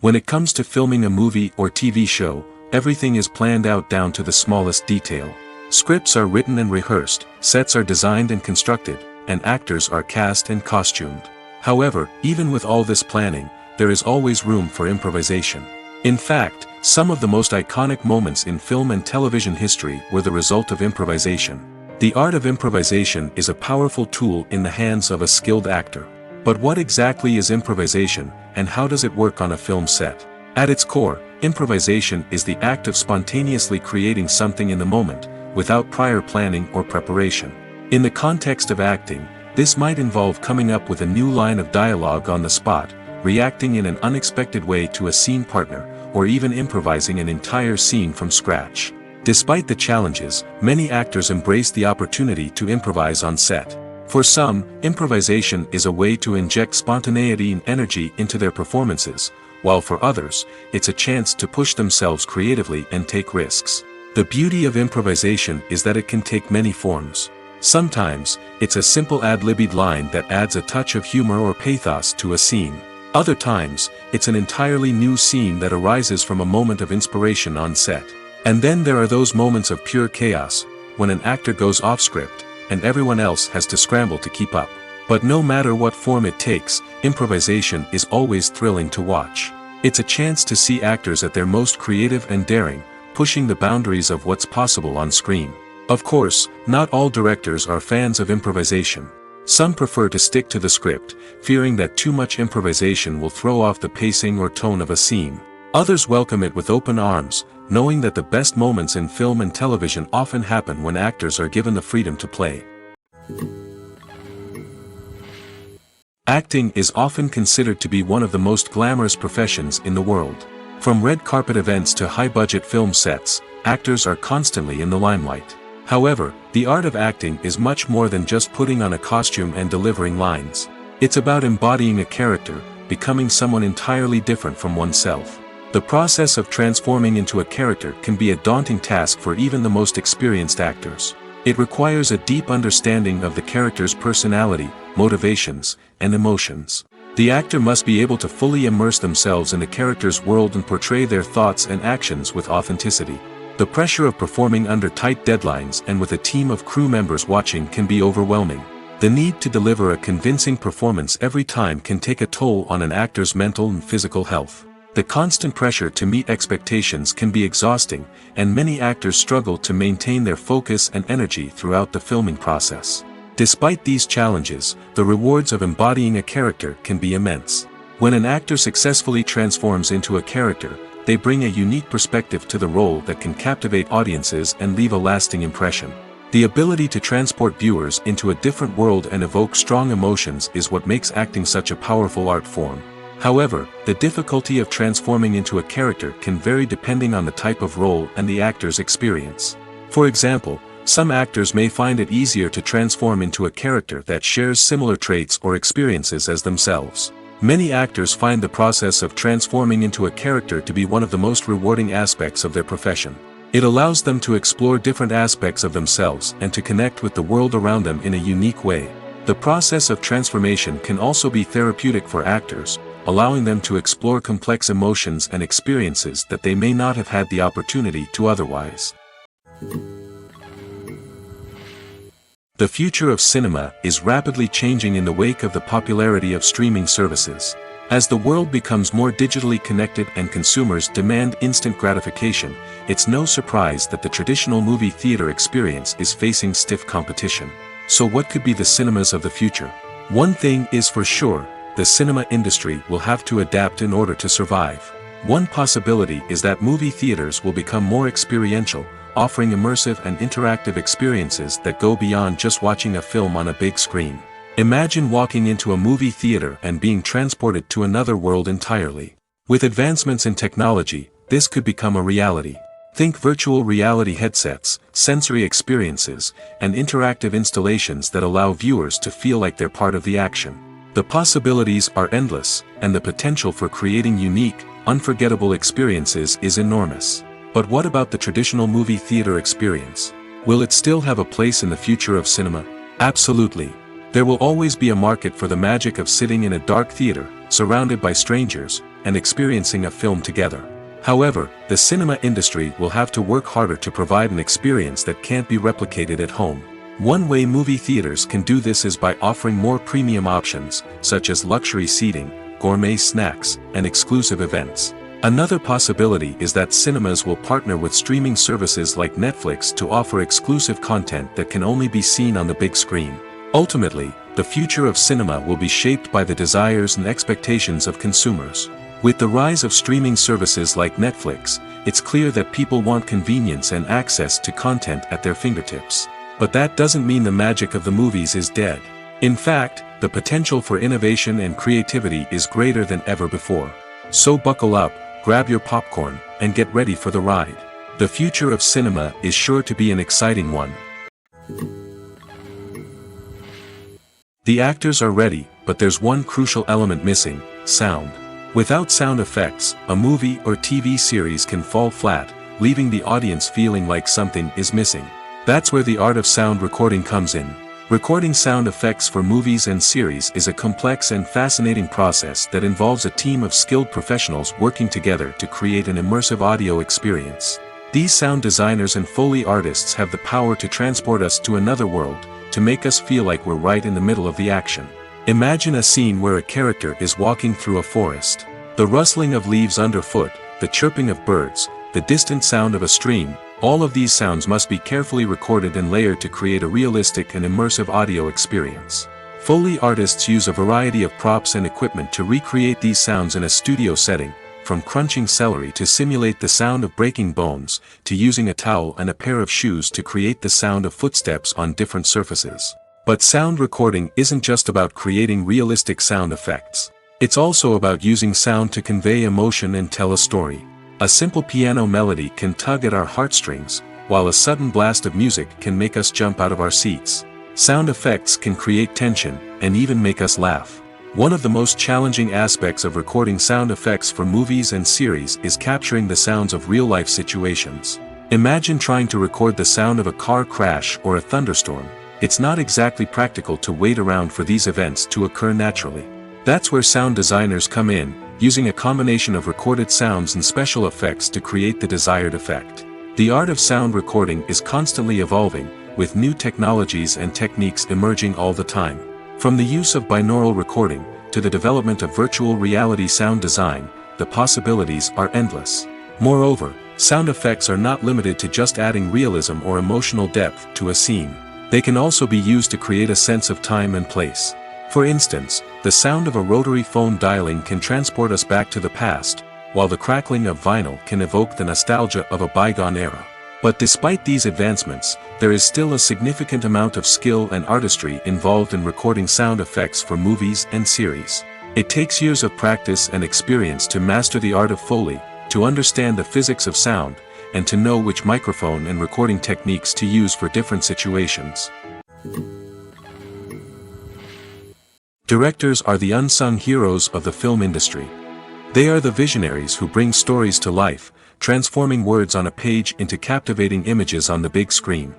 When it comes to filming a movie or TV show, everything is planned out down to the smallest detail. Scripts are written and rehearsed, sets are designed and constructed, and actors are cast and costumed. However, even with all this planning, there is always room for improvisation. In fact, some of the most iconic moments in film and television history were the result of improvisation. The art of improvisation is a powerful tool in the hands of a skilled actor. But what exactly is improvisation, and how does it work on a film set? At its core, improvisation is the act of spontaneously creating something in the moment, without prior planning or preparation. In the context of acting, this might involve coming up with a new line of dialogue on the spot, reacting in an unexpected way to a scene partner, or even improvising an entire scene from scratch. Despite the challenges, many actors embrace the opportunity to improvise on set. For some, improvisation is a way to inject spontaneity and energy into their performances, while for others, it's a chance to push themselves creatively and take risks. The beauty of improvisation is that it can take many forms. Sometimes, it's a simple ad-libbed line that adds a touch of humor or pathos to a scene. Other times, it's an entirely new scene that arises from a moment of inspiration on set. And then there are those moments of pure chaos, when an actor goes off script, and everyone else has to scramble to keep up. But no matter what form it takes, improvisation is always thrilling to watch. It's a chance to see actors at their most creative and daring, pushing the boundaries of what's possible on screen. Of course, not all directors are fans of improvisation. Some prefer to stick to the script, fearing that too much improvisation will throw off the pacing or tone of a scene. Others welcome it with open arms, knowing that the best moments in film and television often happen when actors are given the freedom to play. Acting is often considered to be one of the most glamorous professions in the world. From red carpet events to high-budget film sets, actors are constantly in the limelight. However, the art of acting is much more than just putting on a costume and delivering lines. It's about embodying a character, becoming someone entirely different from oneself. The process of transforming into a character can be a daunting task for even the most experienced actors. It requires a deep understanding of the character's personality, motivations, and emotions. The actor must be able to fully immerse themselves in the character's world and portray their thoughts and actions with authenticity. The pressure of performing under tight deadlines and with a team of crew members watching can be overwhelming. The need to deliver a convincing performance every time can take a toll on an actor's mental and physical health. The constant pressure to meet expectations can be exhausting, and many actors struggle to maintain their focus and energy throughout the filming process. Despite these challenges, the rewards of embodying a character can be immense. When an actor successfully transforms into a character, they bring a unique perspective to the role that can captivate audiences and leave a lasting impression. The ability to transport viewers into a different world and evoke strong emotions is what makes acting such a powerful art form. However, the difficulty of transforming into a character can vary depending on the type of role and the actor's experience. For example, some actors may find it easier to transform into a character that shares similar traits or experiences as themselves. Many actors find the process of transforming into a character to be one of the most rewarding aspects of their profession. It allows them to explore different aspects of themselves and to connect with the world around them in a unique way. The process of transformation can also be therapeutic for actors, allowing them to explore complex emotions and experiences that they may not have had the opportunity to otherwise. The future of cinema is rapidly changing in the wake of the popularity of streaming services. As the world becomes more digitally connected and consumers demand instant gratification, it's no surprise that the traditional movie theater experience is facing stiff competition. So what could be the cinemas of the future? One thing is for sure, the cinema industry will have to adapt in order to survive. One possibility is that movie theaters will become more experiential, offering immersive and interactive experiences that go beyond just watching a film on a big screen. Imagine walking into a movie theater and being transported to another world entirely. With advancements in technology, this could become a reality. Think virtual reality headsets, sensory experiences, and interactive installations that allow viewers to feel like they're part of the action. The possibilities are endless, and the potential for creating unique, unforgettable experiences is enormous. But what about the traditional movie theater experience? Will it still have a place in the future of cinema? Absolutely. There will always be a market for the magic of sitting in a dark theater, surrounded by strangers, and experiencing a film together. However, the cinema industry will have to work harder to provide an experience that can't be replicated at home. One way movie theaters can do this is by offering more premium options, such as luxury seating, gourmet snacks, and exclusive events. Another possibility is that cinemas will partner with streaming services like Netflix to offer exclusive content that can only be seen on the big screen. Ultimately, the future of cinema will be shaped by the desires and expectations of consumers. With the rise of streaming services like Netflix, it's clear that people want convenience and access to content at their fingertips. But that doesn't mean the magic of the movies is dead. In fact, the potential for innovation and creativity is greater than ever before. So buckle up, grab your popcorn, and get ready for the ride. The future of cinema is sure to be an exciting one. The actors are ready, but there's one crucial element missing: sound. Without sound effects, a movie or TV series can fall flat, leaving the audience feeling like something is missing. That's where the art of sound recording comes in. Recording sound effects for movies and series is a complex and fascinating process that involves a team of skilled professionals working together to create an immersive audio experience. These sound designers and Foley artists have the power to transport us to another world, to make us feel like we're right in the middle of the action. Imagine a scene where a character is walking through a forest. The rustling of leaves underfoot, the chirping of birds, the distant sound of a stream, all of these sounds must be carefully recorded and layered to create a realistic and immersive audio experience. Foley artists use a variety of props and equipment to recreate these sounds in a studio setting, from crunching celery to simulate the sound of breaking bones, to using a towel and a pair of shoes to create the sound of footsteps on different surfaces. But sound recording isn't just about creating realistic sound effects. It's also about using sound to convey emotion and tell a story. A simple piano melody can tug at our heartstrings, while a sudden blast of music can make us jump out of our seats. Sound effects can create tension, and even make us laugh. One of the most challenging aspects of recording sound effects for movies and series is capturing the sounds of real-life situations. Imagine trying to record the sound of a car crash or a thunderstorm. It's not exactly practical to wait around for these events to occur naturally. That's where sound designers come in, using a combination of recorded sounds and special effects to create the desired effect. The art of sound recording is constantly evolving, with new technologies and techniques emerging all the time. From the use of binaural recording, to the development of virtual reality sound design, the possibilities are endless. Moreover, sound effects are not limited to just adding realism or emotional depth to a scene. They can also be used to create a sense of time and place. For instance, the sound of a rotary phone dialing can transport us back to the past, while the crackling of vinyl can evoke the nostalgia of a bygone era. But despite these advancements, there is still a significant amount of skill and artistry involved in recording sound effects for movies and series. It takes years of practice and experience to master the art of Foley, to understand the physics of sound, and to know which microphone and recording techniques to use for different situations. Directors are the unsung heroes of the film industry. They are the visionaries who bring stories to life, transforming words on a page into captivating images on the big screen.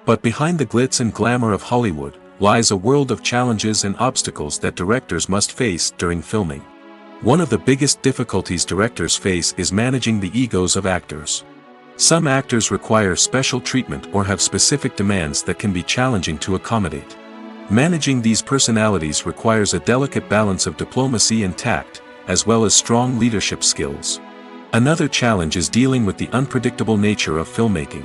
But behind the glitz and glamour of Hollywood, lies a world of challenges and obstacles that directors must face during filming. One of the biggest difficulties directors face is managing the egos of actors. Some actors require special treatment or have specific demands that can be challenging to accommodate. Managing these personalities requires a delicate balance of diplomacy and tact, as well as strong leadership skills. Another challenge is dealing with the unpredictable nature of filmmaking.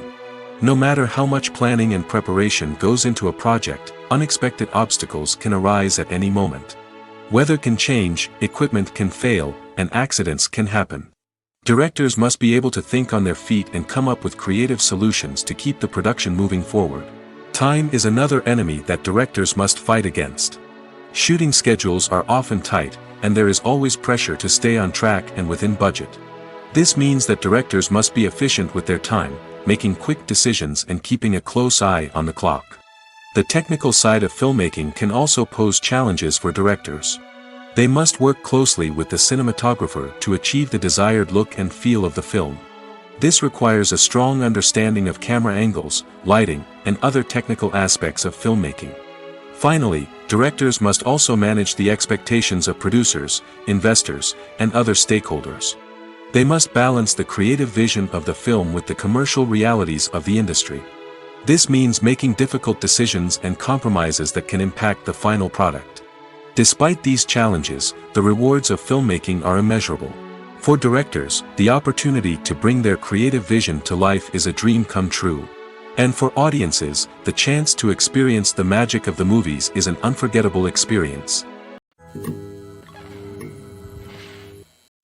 No matter how much planning and preparation goes into a project, unexpected obstacles can arise at any moment. Weather can change, equipment can fail, and accidents can happen. Directors must be able to think on their feet and come up with creative solutions to keep the production moving forward. Time is another enemy that directors must fight against. Shooting schedules are often tight, and there is always pressure to stay on track and within budget. This means that directors must be efficient with their time, making quick decisions and keeping a close eye on the clock. The technical side of filmmaking can also pose challenges for directors. They must work closely with the cinematographer to achieve the desired look and feel of the film. This requires a strong understanding of camera angles, lighting, and other technical aspects of filmmaking. Finally, directors must also manage the expectations of producers, investors, and other stakeholders. They must balance the creative vision of the film with the commercial realities of the industry. This means making difficult decisions and compromises that can impact the final product. Despite these challenges, the rewards of filmmaking are immeasurable. For directors, the opportunity to bring their creative vision to life is a dream come true. And for audiences, the chance to experience the magic of the movies is an unforgettable experience.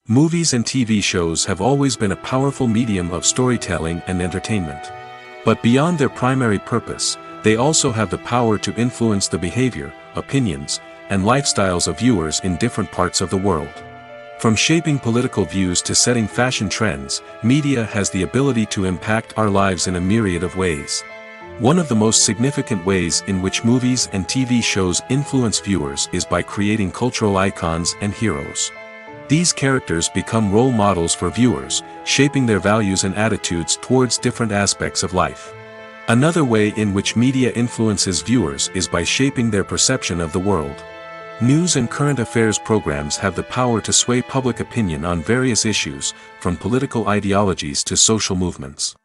Movies and TV shows have always been a powerful medium of storytelling and entertainment. But beyond their primary purpose, they also have the power to influence the behavior, opinions, and lifestyles of viewers in different parts of the world. From shaping political views to setting fashion trends, media has the ability to impact our lives in a myriad of ways. One of the most significant ways in which movies and TV shows influence viewers is by creating cultural icons and heroes. These characters become role models for viewers, shaping their values and attitudes towards different aspects of life. Another way in which media influences viewers is by shaping their perception of the world. News and current affairs programs have the power to sway public opinion on various issues, from political ideologies to social movements.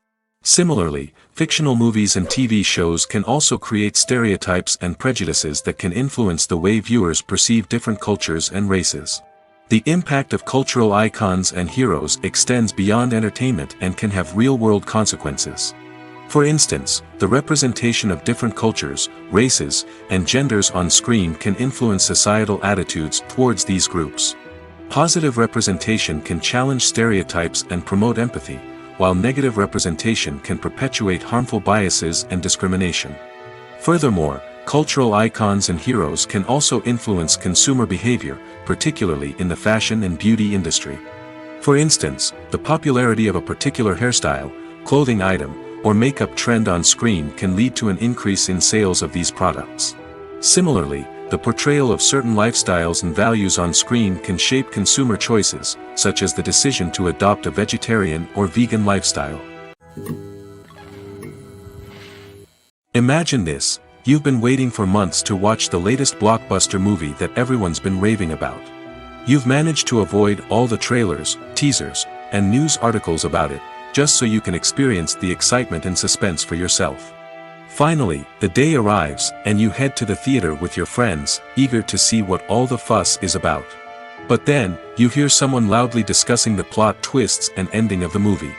Similarly, fictional movies and TV shows can also create stereotypes and prejudices that can influence the way viewers perceive different cultures and races. The impact of cultural icons and heroes extends beyond entertainment and can have real-world consequences. For instance, the representation of different cultures, races, and genders on screen can influence societal attitudes towards these groups. Positive representation can challenge stereotypes and promote empathy, while negative representation can perpetuate harmful biases and discrimination. Furthermore, cultural icons and heroes can also influence consumer behavior, particularly in the fashion and beauty industry. For instance, the popularity of a particular hairstyle, clothing item, or makeup trend on screen can lead to an increase in sales of these products. Similarly, the portrayal of certain lifestyles and values on screen can shape consumer choices, such as the decision to adopt a vegetarian or vegan lifestyle. Imagine this. You've been waiting for months to watch the latest blockbuster movie that everyone's been raving about. You've managed to avoid all the trailers, teasers, and news articles about it, just so you can experience the excitement and suspense for yourself. Finally, the day arrives, and you head to the theater with your friends, eager to see what all the fuss is about. But then, you hear someone loudly discussing the plot twists and ending of the movie.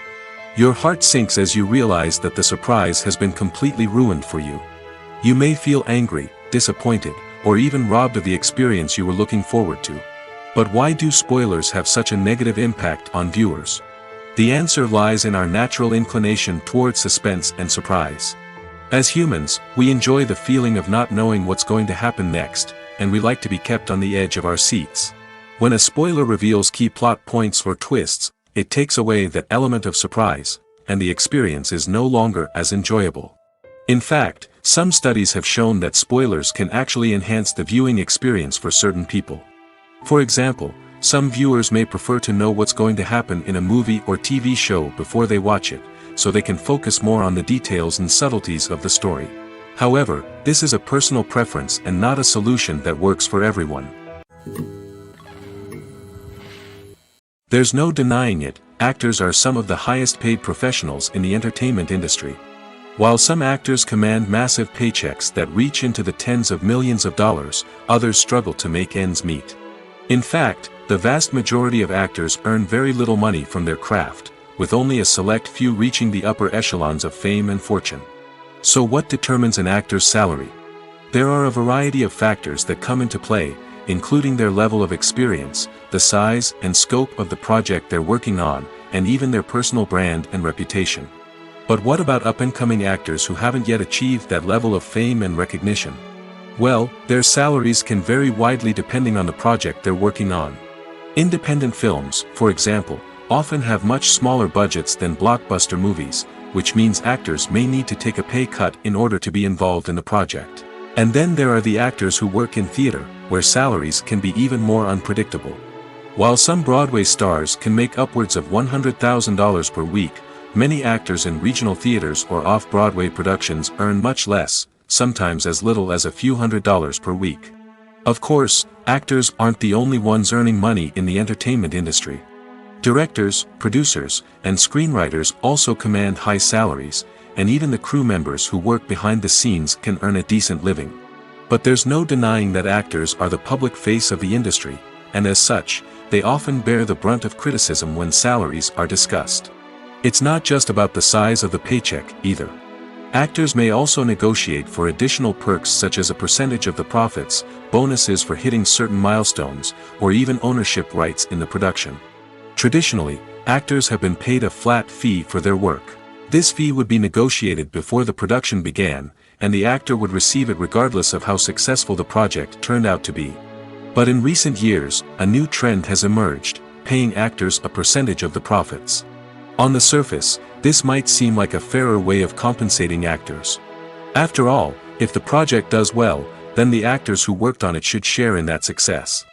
Your heart sinks as you realize that the surprise has been completely ruined for you. You may feel angry, disappointed, or even robbed of the experience you were looking forward to. But why do spoilers have such a negative impact on viewers? The answer lies in our natural inclination towards suspense and surprise. As humans, we enjoy the feeling of not knowing what's going to happen next, and we like to be kept on the edge of our seats. When a spoiler reveals key plot points or twists, it takes away that element of surprise, and the experience is no longer as enjoyable. In fact, some studies have shown that spoilers can actually enhance the viewing experience for certain people. For example, some viewers may prefer to know what's going to happen in a movie or TV show before they watch it, so they can focus more on the details and subtleties of the story. However, this is a personal preference and not a solution that works for everyone. There's no denying it, actors are some of the highest paid professionals in the entertainment industry. While some actors command massive paychecks that reach into the tens of millions of dollars, others struggle to make ends meet. In fact, the vast majority of actors earn very little money from their craft, with only a select few reaching the upper echelons of fame and fortune. So what determines an actor's salary? There are a variety of factors that come into play, including their level of experience, the size and scope of the project they're working on, and even their personal brand and reputation. But what about up-and-coming actors who haven't yet achieved that level of fame and recognition? Well, their salaries can vary widely depending on the project they're working on. Independent films, for example, often have much smaller budgets than blockbuster movies, which means actors may need to take a pay cut in order to be involved in the project. And then there are the actors who work in theater, where salaries can be even more unpredictable. While some Broadway stars can make upwards of $100,000 per week, many actors in regional theaters or off-Broadway productions earn much less, sometimes as little as a few $100s per week. Of course, actors aren't the only ones earning money in the entertainment industry. Directors, producers, and screenwriters also command high salaries, and even the crew members who work behind the scenes can earn a decent living. But there's no denying that actors are the public face of the industry, and as such, they often bear the brunt of criticism when salaries are discussed. It's not just about the size of the paycheck, either. Actors may also negotiate for additional perks such as a percentage of the profits, bonuses for hitting certain milestones, or even ownership rights in the production. Traditionally, actors have been paid a flat fee for their work. This fee would be negotiated before the production began, and the actor would receive it regardless of how successful the project turned out to be. But in recent years, a new trend has emerged, paying actors a percentage of the profits. On the surface, this might seem like a fairer way of compensating actors. After all, if the project does well, then the actors who worked on it should share in that success.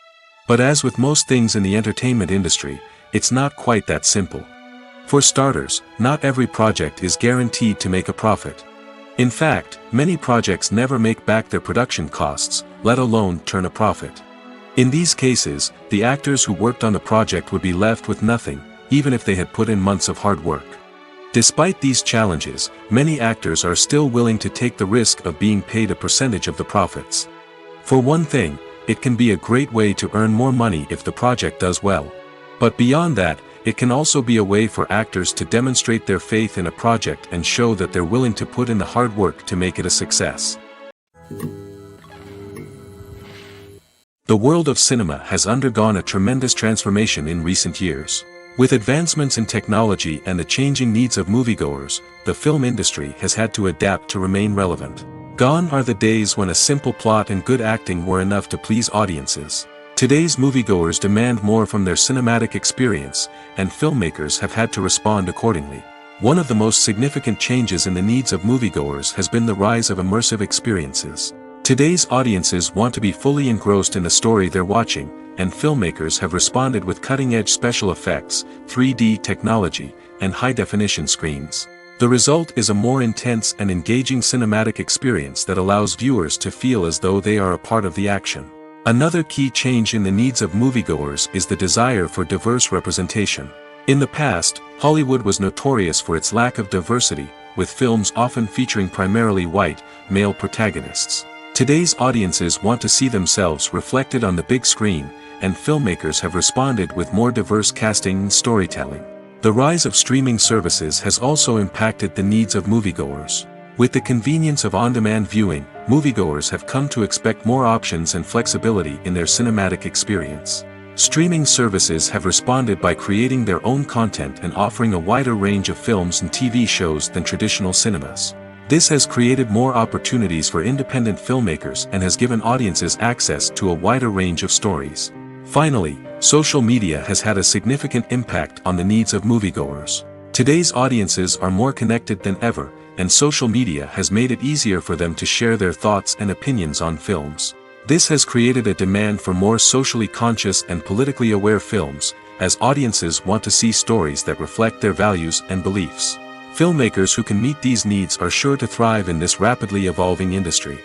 But as with most things in the entertainment industry, it's not quite that simple. For starters, not every project is guaranteed to make a profit. In fact, many projects never make back their production costs, let alone turn a profit. In these cases, the actors who worked on the project would be left with nothing, even if they had put in months of hard work. Despite these challenges, many actors are still willing to take the risk of being paid a percentage of the profits. For one thing, it can be a great way to earn more money if the project does well. But beyond that, it can also be a way for actors to demonstrate their faith in a project and show that they're willing to put in the hard work to make it a success. The world of cinema has undergone a tremendous transformation in recent years. With advancements in technology and the changing needs of moviegoers, the film industry has had to adapt to remain relevant. Gone are the days when a simple plot and good acting were enough to please audiences. Today's moviegoers demand more from their cinematic experience, and filmmakers have had to respond accordingly. One of the most significant changes in the needs of moviegoers has been the rise of immersive experiences. Today's audiences want to be fully engrossed in the story they're watching, and filmmakers have responded with cutting-edge special effects, 3D technology, and high-definition screens. The result is a more intense and engaging cinematic experience that allows viewers to feel as though they are a part of the action. Another key change in the needs of moviegoers is the desire for diverse representation. In the past, Hollywood was notorious for its lack of diversity, with films often featuring primarily white, male protagonists. Today's audiences want to see themselves reflected on the big screen, and filmmakers have responded with more diverse casting and storytelling. The rise of streaming services has also impacted the needs of moviegoers. With the convenience of on-demand viewing, moviegoers have come to expect more options and flexibility in their cinematic experience. Streaming services have responded by creating their own content and offering a wider range of films and TV shows than traditional cinemas. This has created more opportunities for independent filmmakers and has given audiences access to a wider range of stories. Finally, social media has had a significant impact on the needs of moviegoers. Today's audiences are more connected than ever, and social media has made it easier for them to share their thoughts and opinions on films. This has created a demand for more socially conscious and politically aware films, as audiences want to see stories that reflect their values and beliefs. Filmmakers who can meet these needs are sure to thrive in this rapidly evolving industry.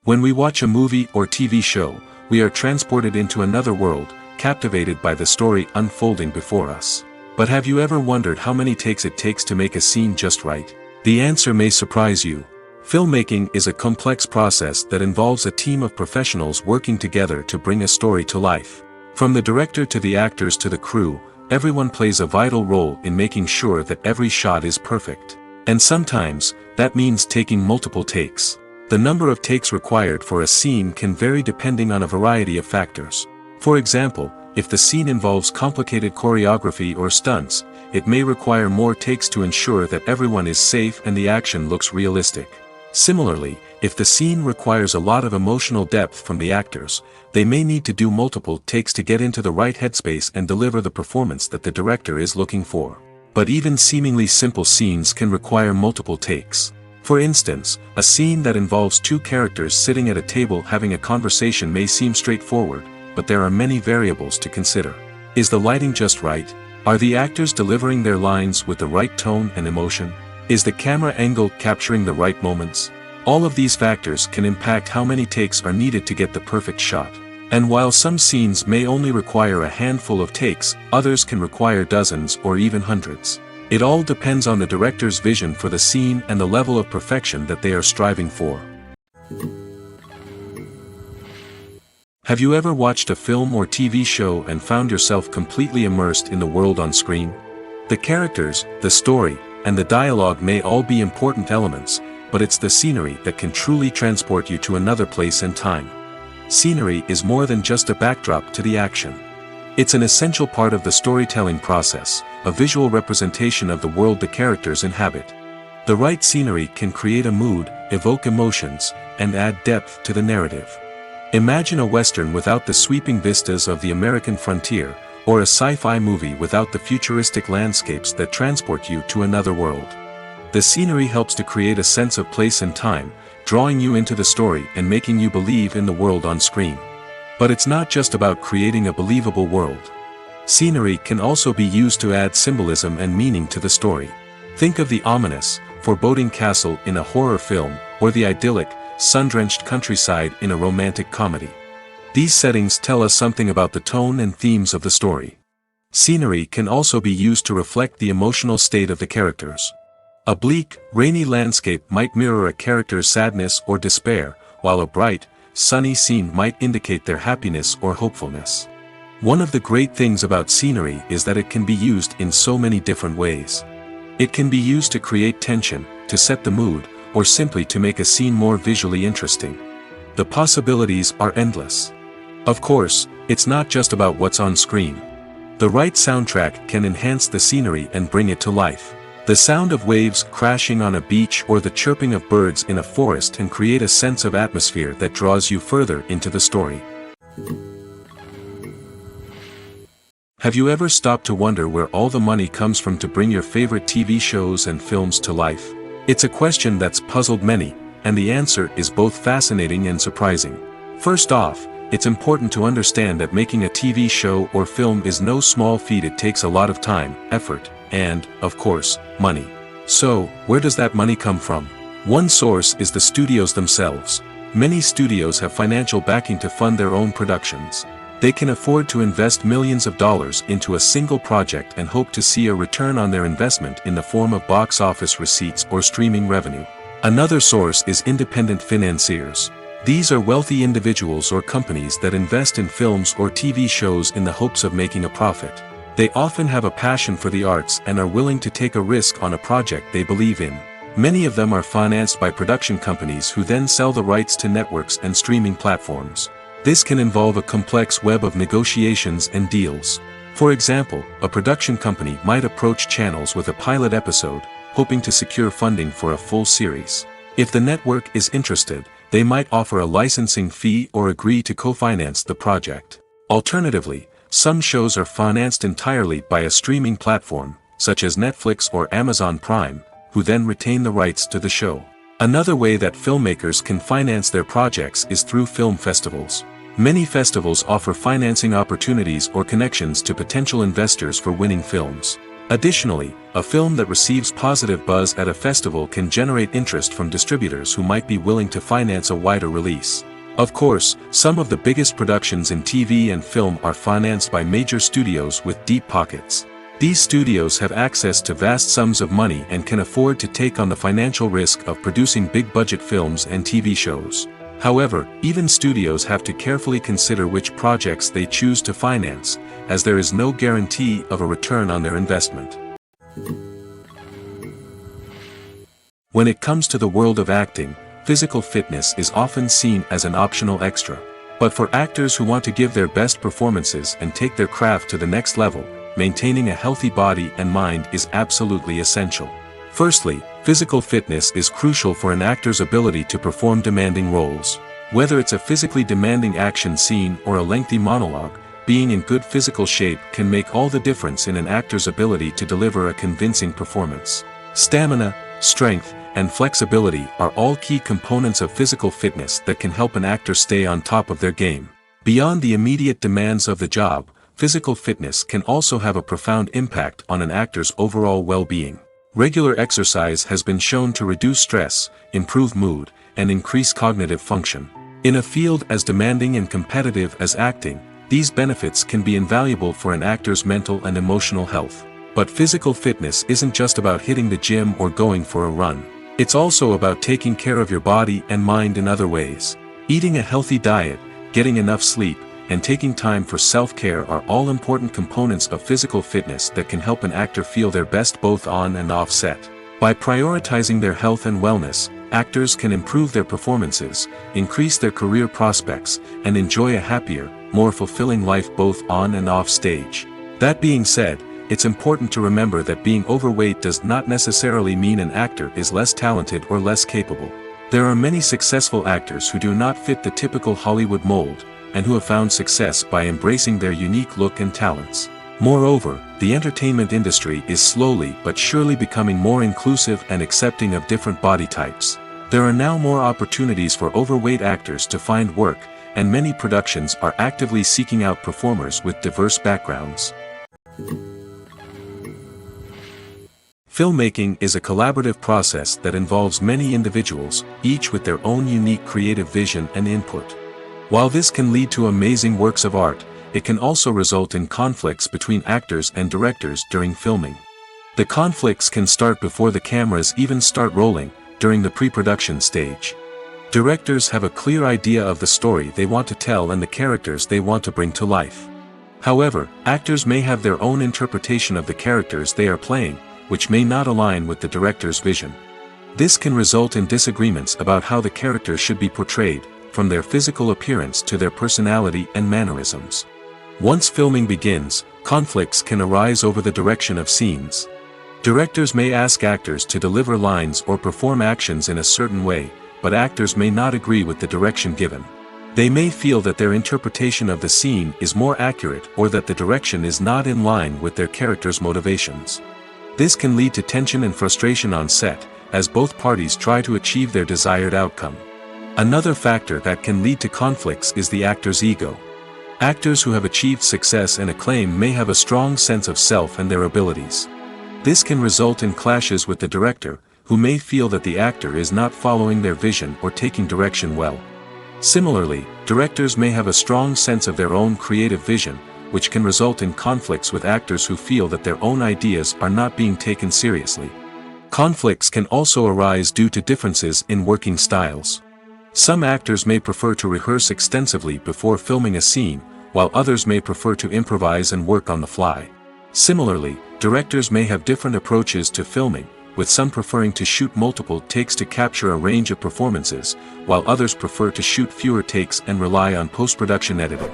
When we watch a movie or TV show, we are transported into another world, captivated by the story unfolding before us. But have you ever wondered how many takes it takes to make a scene just right? The answer may surprise you. Filmmaking is a complex process that involves a team of professionals working together to bring a story to life. From the director to the actors to the crew, everyone plays a vital role in making sure that every shot is perfect. And sometimes, that means taking multiple takes. The number of takes required for a scene can vary depending on a variety of factors. For example, if the scene involves complicated choreography or stunts, it may require more takes to ensure that everyone is safe and the action looks realistic. Similarly, if the scene requires a lot of emotional depth from the actors, they may need to do multiple takes to get into the right headspace and deliver the performance that the director is looking for. But even seemingly simple scenes can require multiple takes. For instance, a scene that involves two characters sitting at a table having a conversation may seem straightforward, but there are many variables to consider. Is the lighting just right? Are the actors delivering their lines with the right tone and emotion? Is the camera angle capturing the right moments? All of these factors can impact how many takes are needed to get the perfect shot. And while some scenes may only require a handful of takes, others can require dozens or even hundreds. It all depends on the director's vision for the scene and the level of perfection that they are striving for. Have you ever watched a film or TV show and found yourself completely immersed in the world on screen? The characters, the story, and the dialogue may all be important elements, but it's the scenery that can truly transport you to another place and time. Scenery is more than just a backdrop to the action. It's an essential part of the storytelling process, a visual representation of the world the characters inhabit. The right scenery can create a mood, evoke emotions, and add depth to the narrative. Imagine a Western without the sweeping vistas of the American frontier, or a sci-fi movie without the futuristic landscapes that transport you to another world. The scenery helps to create a sense of place and time, drawing you into the story and making you believe in the world on screen. But it's not just about creating a believable world. Scenery can also be used to add symbolism and meaning to the story. Think of the ominous, foreboding castle in a horror film, or the idyllic, sun-drenched countryside in a romantic comedy. These settings tell us something about the tone and themes of the story. Scenery can also be used to reflect the emotional state of the characters. A bleak, rainy landscape might mirror a character's sadness or despair, while a bright, sunny scene might indicate their happiness or hopefulness. One of the great things about scenery is that it can be used in so many different ways. It can be used to create tension, to set the mood, or simply to make a scene more visually interesting. The possibilities are endless. Of course, it's not just about what's on screen. The right soundtrack can enhance the scenery and bring it to life. The sound of waves crashing on a beach or the chirping of birds in a forest can create a sense of atmosphere that draws you further into the story. Have you ever stopped to wonder where all the money comes from to bring your favorite TV shows and films to life? It's a question that's puzzled many, and the answer is both fascinating and surprising. First off, it's important to understand that making a TV show or film is no small feat. It takes a lot of time, effort, and, of course, money. So, where does that money come from? One source is the studios themselves. Many studios have financial backing to fund their own productions. They can afford to invest millions of dollars into a single project and hope to see a return on their investment in the form of box office receipts or streaming revenue. Another source is independent financiers. These are wealthy individuals or companies that invest in films or TV shows in the hopes of making a profit. They often have a passion for the arts and are willing to take a risk on a project they believe in. Many of them are financed by production companies who then sell the rights to networks and streaming platforms. This can involve a complex web of negotiations and deals. For example, a production company might approach channels with a pilot episode, hoping to secure funding for a full series. If the network is interested, they might offer a licensing fee or agree to co-finance the project. Alternatively, some shows are financed entirely by a streaming platform, such as Netflix or Amazon Prime, who then retain the rights to the show. Another way that filmmakers can finance their projects is through film festivals. Many festivals offer financing opportunities or connections to potential investors for winning films. Additionally, a film that receives positive buzz at a festival can generate interest from distributors who might be willing to finance a wider release. Of course, some of the biggest productions in TV and film are financed by major studios with deep pockets. These studios have access to vast sums of money and can afford to take on the financial risk of producing big-budget films and TV shows. However, even studios have to carefully consider which projects they choose to finance, as there is no guarantee of a return on their investment. When it comes to the world of acting, physical fitness is often seen as an optional extra. But for actors who want to give their best performances and take their craft to the next level, maintaining a healthy body and mind is absolutely essential. Firstly, physical fitness is crucial for an actor's ability to perform demanding roles. Whether it's a physically demanding action scene or a lengthy monologue, being in good physical shape can make all the difference in an actor's ability to deliver a convincing performance. Stamina, strength, and flexibility are all key components of physical fitness that can help an actor stay on top of their game. Beyond the immediate demands of the job, physical fitness can also have a profound impact on an actor's overall well-being. Regular exercise has been shown to reduce stress, improve mood, and increase cognitive function. In a field as demanding and competitive as acting, these benefits can be invaluable for an actor's mental and emotional health. But physical fitness isn't just about hitting the gym or going for a run. It's also about taking care of your body and mind in other ways. Eating a healthy diet, getting enough sleep, and taking time for self-care are all important components of physical fitness that can help an actor feel their best both on and off set. By prioritizing their health and wellness, actors can improve their performances, increase their career prospects, and enjoy a happier, more fulfilling life both on and off stage. That being said, it's important to remember that being overweight does not necessarily mean an actor is less talented or less capable. There are many successful actors who do not fit the typical Hollywood mold, and who have found success by embracing their unique look and talents. Moreover, the entertainment industry is slowly but surely becoming more inclusive and accepting of different body types. There are now more opportunities for overweight actors to find work, and many productions are actively seeking out performers with diverse backgrounds. Filmmaking is a collaborative process that involves many individuals, each with their own unique creative vision and input. While this can lead to amazing works of art, it can also result in conflicts between actors and directors during filming. The conflicts can start before the cameras even start rolling, during the pre-production stage. Directors have a clear idea of the story they want to tell and the characters they want to bring to life. However, actors may have their own interpretation of the characters they are playing, which may not align with the director's vision. This can result in disagreements about how the characters should be portrayed, from their physical appearance to their personality and mannerisms. Once filming begins, conflicts can arise over the direction of scenes. Directors may ask actors to deliver lines or perform actions in a certain way, but actors may not agree with the direction given. They may feel that their interpretation of the scene is more accurate or that the direction is not in line with their character's motivations. This can lead to tension and frustration on set, as both parties try to achieve their desired outcome. Another factor that can lead to conflicts is the actor's ego. Actors who have achieved success and acclaim may have a strong sense of self and their abilities. This can result in clashes with the director, who may feel that the actor is not following their vision or taking direction well. Similarly, directors may have a strong sense of their own creative vision, which can result in conflicts with actors who feel that their own ideas are not being taken seriously. Conflicts can also arise due to differences in working styles. Some actors may prefer to rehearse extensively before filming a scene, while others may prefer to improvise and work on the fly. Similarly, directors may have different approaches to filming, with some preferring to shoot multiple takes to capture a range of performances, while others prefer to shoot fewer takes and rely on post-production editing.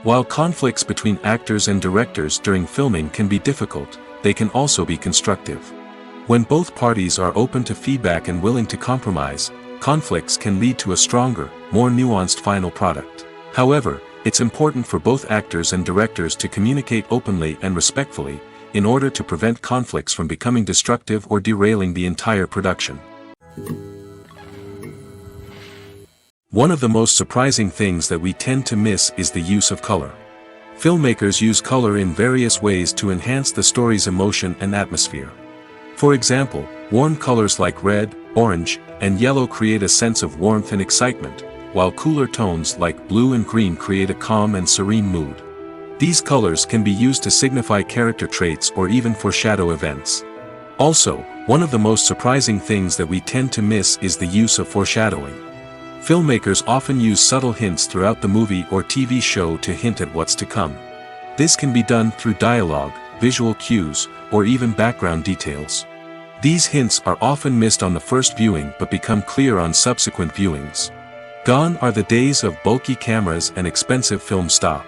While conflicts between actors and directors during filming can be difficult, they can also be constructive. When both parties are open to feedback and willing to compromise, conflicts can lead to a stronger, more nuanced final product. However, it's important for both actors and directors to communicate openly and respectfully, in order to prevent conflicts from becoming destructive or derailing the entire production. One of the most surprising things that we tend to miss is the use of color. Filmmakers use color in various ways to enhance the story's emotion and atmosphere. For example, warm colors like red, orange, and yellow create a sense of warmth and excitement, while cooler tones like blue and green create a calm and serene mood. These colors can be used to signify character traits or even foreshadow events. Also, one of the most surprising things that we tend to miss is the use of foreshadowing. Filmmakers often use subtle hints throughout the movie or TV show to hint at what's to come. This can be done through dialogue, visual cues, or even background details. These hints are often missed on the first viewing but become clear on subsequent viewings. Gone are the days of bulky cameras and expensive film stock.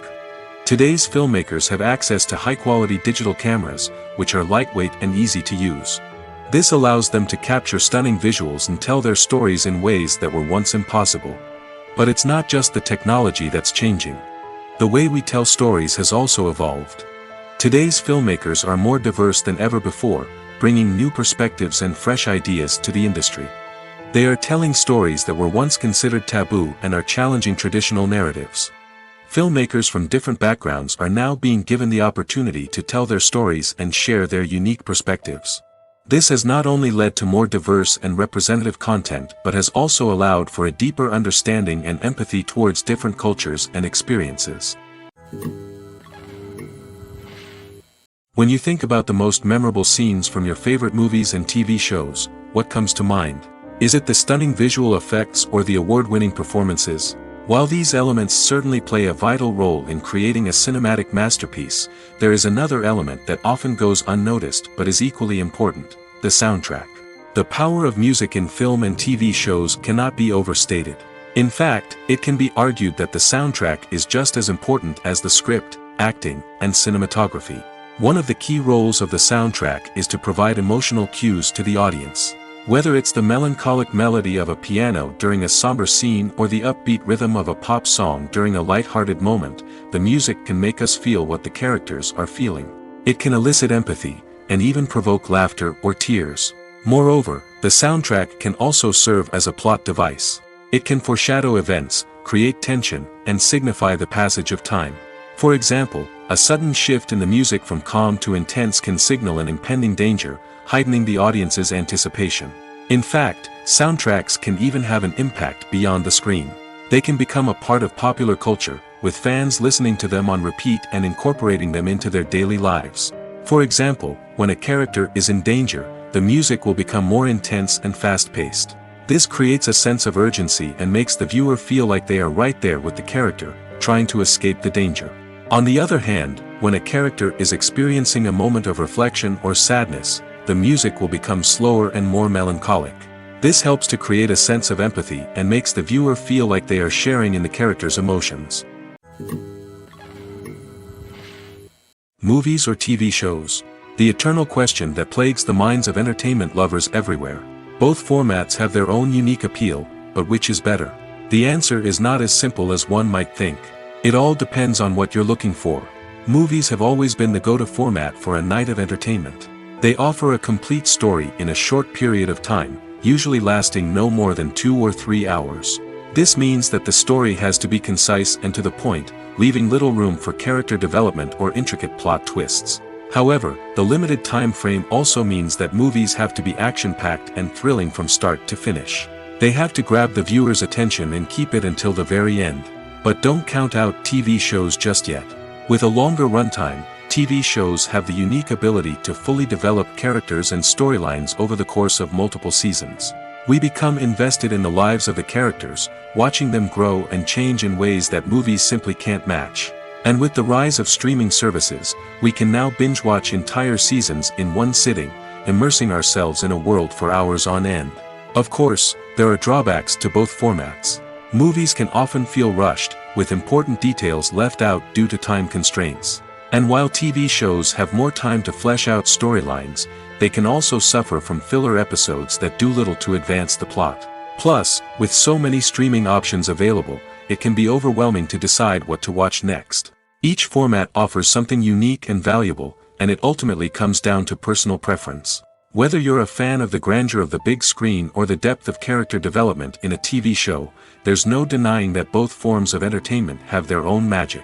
Today's filmmakers have access to high-quality digital cameras, which are lightweight and easy to use. This allows them to capture stunning visuals and tell their stories in ways that were once impossible. But it's not just the technology that's changing. The way we tell stories has also evolved. Today's filmmakers are more diverse than ever before, bringing new perspectives and fresh ideas to the industry. They are telling stories that were once considered taboo and are challenging traditional narratives. Filmmakers from different backgrounds are now being given the opportunity to tell their stories and share their unique perspectives. This has not only led to more diverse and representative content but has also allowed for a deeper understanding and empathy towards different cultures and experiences. When you think about the most memorable scenes from your favorite movies and TV shows, what comes to mind? Is it the stunning visual effects or the award-winning performances? While these elements certainly play a vital role in creating a cinematic masterpiece, there is another element that often goes unnoticed but is equally important: the soundtrack. The power of music in film and TV shows cannot be overstated. In fact, it can be argued that the soundtrack is just as important as the script, acting, and cinematography. One of the key roles of the soundtrack is to provide emotional cues to the audience. Whether it's the melancholic melody of a piano during a somber scene or the upbeat rhythm of a pop song during a light-hearted moment, the music can make us feel what the characters are feeling. It can elicit empathy, and even provoke laughter or tears. Moreover, the soundtrack can also serve as a plot device. It can foreshadow events, create tension, and signify the passage of time. For example, a sudden shift in the music from calm to intense can signal an impending danger, heightening the audience's anticipation. In fact, soundtracks can even have an impact beyond the screen. They can become a part of popular culture, with fans listening to them on repeat and incorporating them into their daily lives. For example, when a character is in danger, the music will become more intense and fast-paced. This creates a sense of urgency and makes the viewer feel like they are right there with the character, trying to escape the danger. On the other hand, when a character is experiencing a moment of reflection or sadness, the music will become slower and more melancholic. This helps to create a sense of empathy and makes the viewer feel like they are sharing in the character's emotions. Movies or TV shows? The eternal question that plagues the minds of entertainment lovers everywhere. Both formats have their own unique appeal, but which is better? The answer is not as simple as one might think. It all depends on what you're looking for. Movies have always been the go-to format for a night of entertainment. They offer a complete story in a short period of time, usually lasting no more than 2 or 3 hours. This means that the story has to be concise and to the point, leaving little room for character development or intricate plot twists. However, the limited time frame also means that movies have to be action-packed and thrilling from start to finish. They have to grab the viewer's attention and keep it until the very end. But don't count out TV shows just yet. With a longer runtime, TV shows have the unique ability to fully develop characters and storylines over the course of multiple seasons. We become invested in the lives of the characters, watching them grow and change in ways that movies simply can't match. And with the rise of streaming services, we can now binge-watch entire seasons in one sitting, immersing ourselves in a world for hours on end. Of course, there are drawbacks to both formats. Movies can often feel rushed, with important details left out due to time constraints. And while TV shows have more time to flesh out storylines, they can also suffer from filler episodes that do little to advance the plot. Plus, with so many streaming options available, it can be overwhelming to decide what to watch next. Each format offers something unique and valuable, and it ultimately comes down to personal preference. Whether you're a fan of the grandeur of the big screen or the depth of character development in a TV show, there's no denying that both forms of entertainment have their own magic.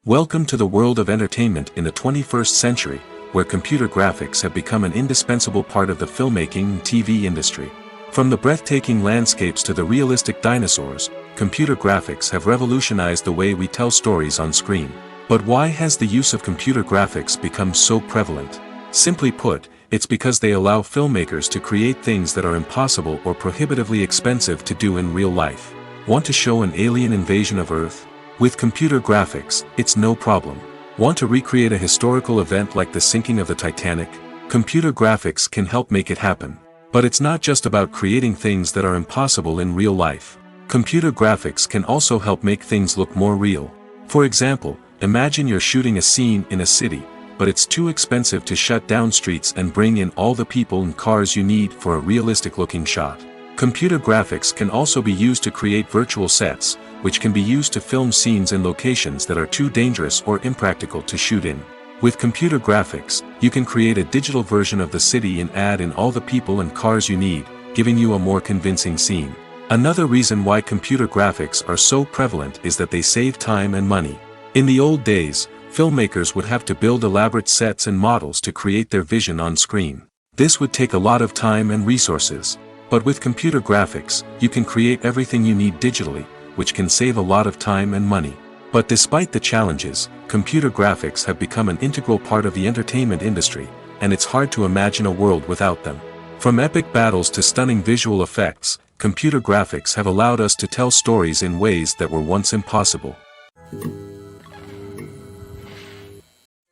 Welcome to the world of entertainment in the 21st century, where computer graphics have become an indispensable part of the filmmaking and TV industry. From the breathtaking landscapes to the realistic dinosaurs, computer graphics have revolutionized the way we tell stories on screen. But why has the use of computer graphics become so prevalent? Simply put, it's because they allow filmmakers to create things that are impossible or prohibitively expensive to do in real life. Want to show an alien invasion of Earth? With computer graphics, it's no problem. Want to recreate a historical event like the sinking of the Titanic? Computer graphics can help make it happen. But it's not just about creating things that are impossible in real life. Computer graphics can also help make things look more real. For example, imagine you're shooting a scene in a city, but it's too expensive to shut down streets and bring in all the people and cars you need for a realistic-looking shot. Computer graphics can also be used to create virtual sets, which can be used to film scenes in locations that are too dangerous or impractical to shoot in. With computer graphics, you can create a digital version of the city and add in all the people and cars you need, giving you a more convincing scene. Another reason why computer graphics are so prevalent is that they save time and money. In the old days, filmmakers would have to build elaborate sets and models to create their vision on screen. This would take a lot of time and resources. But with computer graphics, you can create everything you need digitally, which can save a lot of time and money. But despite the challenges, computer graphics have become an integral part of the entertainment industry, and it's hard to imagine a world without them. From epic battles to stunning visual effects, computer graphics have allowed us to tell stories in ways that were once impossible.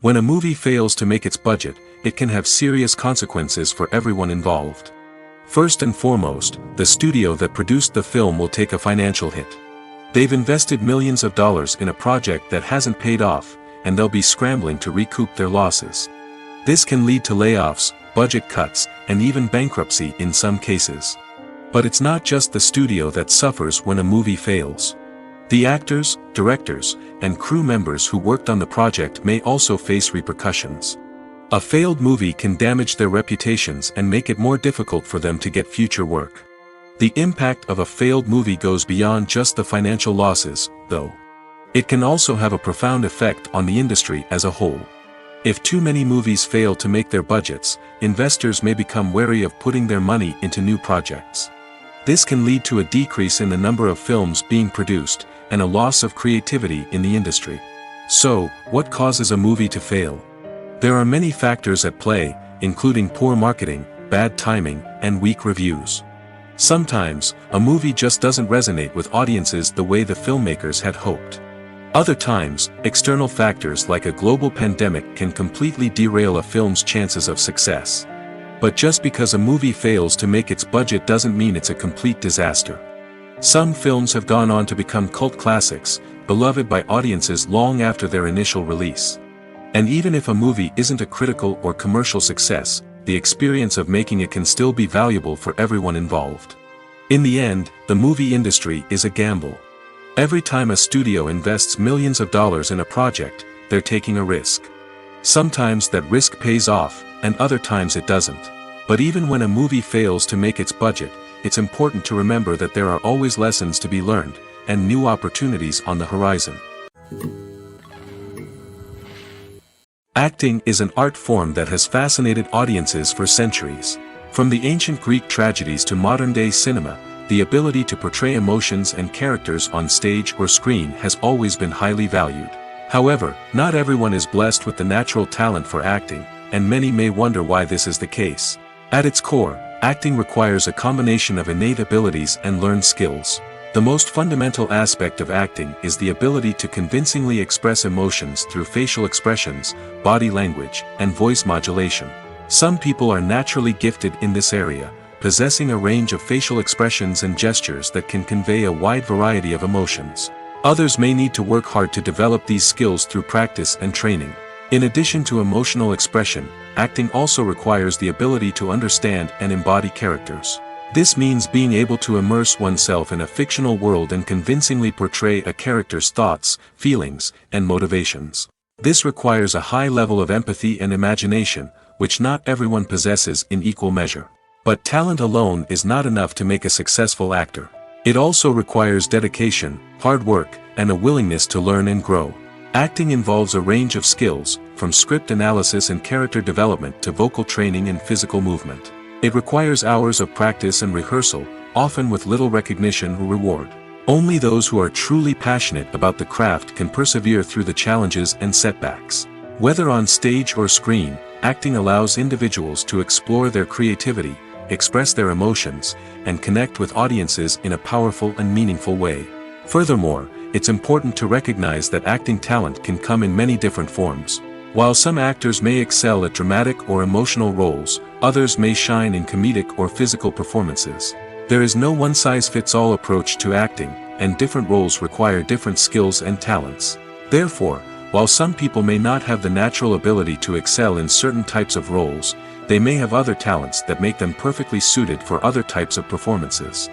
When a movie fails to make its budget, it can have serious consequences for everyone involved. First and foremost, the studio that produced the film will take a financial hit. They've invested millions of dollars in a project that hasn't paid off, and they'll be scrambling to recoup their losses. This can lead to layoffs, budget cuts, and even bankruptcy in some cases. But it's not just the studio that suffers when a movie fails. The actors, directors, and crew members who worked on the project may also face repercussions. A failed movie can damage their reputations and make it more difficult for them to get future work. The impact of a failed movie goes beyond just the financial losses, though. It can also have a profound effect on the industry as a whole. If too many movies fail to make their budgets, investors may become wary of putting their money into new projects. This can lead to a decrease in the number of films being produced, and a loss of creativity in the industry. So, what causes a movie to fail? There are many factors at play, including poor marketing, bad timing, and weak reviews. Sometimes, a movie just doesn't resonate with audiences the way the filmmakers had hoped. Other times, external factors like a global pandemic can completely derail a film's chances of success. But just because a movie fails to make its budget doesn't mean it's a complete disaster. Some films have gone on to become cult classics, beloved by audiences long after their initial release. And even if a movie isn't a critical or commercial success, the experience of making it can still be valuable for everyone involved. In the end, the movie industry is a gamble. Every time a studio invests millions of dollars in a project, they're taking a risk. Sometimes that risk pays off, and other times it doesn't. But even when a movie fails to make its budget, it's important to remember that there are always lessons to be learned, and new opportunities on the horizon. Acting is an art form that has fascinated audiences for centuries. From the ancient Greek tragedies to modern-day cinema, the ability to portray emotions and characters on stage or screen has always been highly valued. However, not everyone is blessed with the natural talent for acting, and many may wonder why this is the case. At its core, acting requires a combination of innate abilities and learned skills. The most fundamental aspect of acting is the ability to convincingly express emotions through facial expressions, body language, and voice modulation. Some people are naturally gifted in this area, possessing a range of facial expressions and gestures that can convey a wide variety of emotions. Others may need to work hard to develop these skills through practice and training. In addition to emotional expression, acting also requires the ability to understand and embody characters. This means being able to immerse oneself in a fictional world and convincingly portray a character's thoughts, feelings, and motivations. This requires a high level of empathy and imagination, which not everyone possesses in equal measure. But talent alone is not enough to make a successful actor. It also requires dedication, hard work, and a willingness to learn and grow. Acting involves a range of skills, from script analysis and character development to vocal training and physical movement. It requires hours of practice and rehearsal, often with little recognition or reward. Only those who are truly passionate about the craft can persevere through the challenges and setbacks. Whether on stage or screen, acting allows individuals to explore their creativity, express their emotions, and connect with audiences in a powerful and meaningful way. Furthermore, it's important to recognize that acting talent can come in many different forms. While some actors may excel at dramatic or emotional roles, others may shine in comedic or physical performances. There is no one-size-fits-all approach to acting, and different roles require different skills and talents. Therefore, while some people may not have the natural ability to excel in certain types of roles, they may have other talents that make them perfectly suited for other types of performances.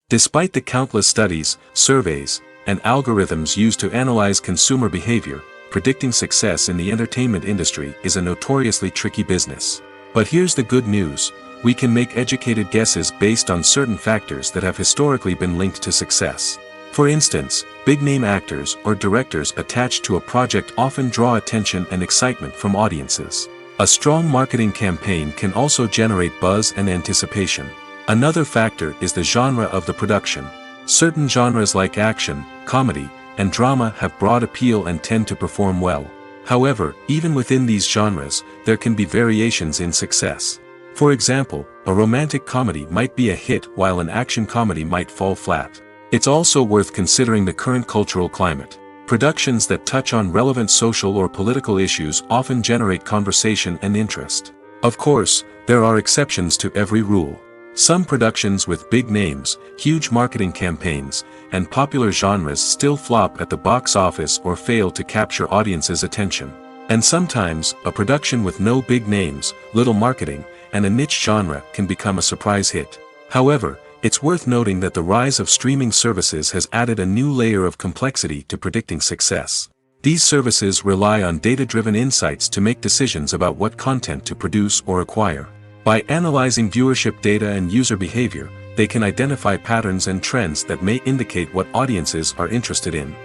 Despite the countless studies, surveys, and algorithms used to analyze consumer behavior, predicting success in the entertainment industry is a notoriously tricky business. But here's the good news: we can make educated guesses based on certain factors that have historically been linked to success. For instance, big-name actors or directors attached to a project often draw attention and excitement from audiences. A strong marketing campaign can also generate buzz and anticipation. Another factor is the genre of the production. Certain genres like action, comedy, and drama have broad appeal and tend to perform well. However, even within these genres, there can be variations in success. For example, a romantic comedy might be a hit while an action comedy might fall flat. It's also worth considering the current cultural climate. Productions that touch on relevant social or political issues often generate conversation and interest. Of course, there are exceptions to every rule. Some productions with big names, huge marketing campaigns, and popular genres still flop at the box office or fail to capture audiences' attention. And sometimes, a production with no big names, little marketing, and a niche genre can become a surprise hit. However, it's worth noting that the rise of streaming services has added a new layer of complexity to predicting success. These services rely on data-driven insights to make decisions about what content to produce or acquire. By analyzing viewership data and user behavior, they can identify patterns and trends that may indicate what audiences are interested in.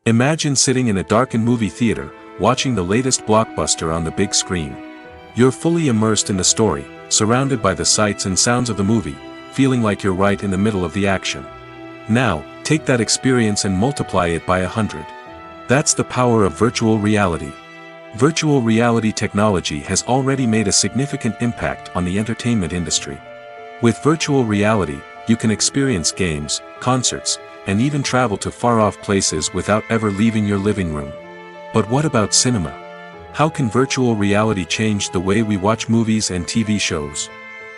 Imagine sitting in a darkened movie theater, watching the latest blockbuster on the big screen. You're fully immersed in the story, surrounded by the sights and sounds of the movie, feeling like you're right in the middle of the action. Now, take that experience and multiply it by 100. That's the power of virtual reality. Virtual reality technology has already made a significant impact on the entertainment industry. With virtual reality, you can experience games, concerts, and even travel to far-off places without ever leaving your living room. But what about cinema? How can virtual reality change the way we watch movies and TV shows?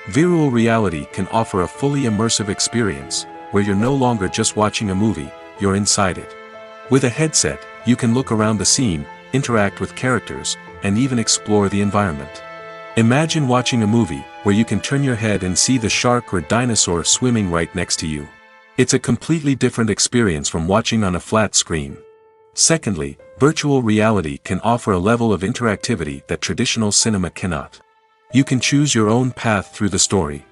Virtual reality can offer a fully immersive experience, where you're no longer just watching a movie, you're inside it. With a headset, you can look around the scene, interact with characters, and even explore the environment. Imagine watching a movie, where you can turn your head and see the shark or dinosaur swimming right next to you. It's a completely different experience from watching on a flat screen. Secondly, virtual reality can offer a level of interactivity that traditional cinema cannot. You can choose your own path through the story.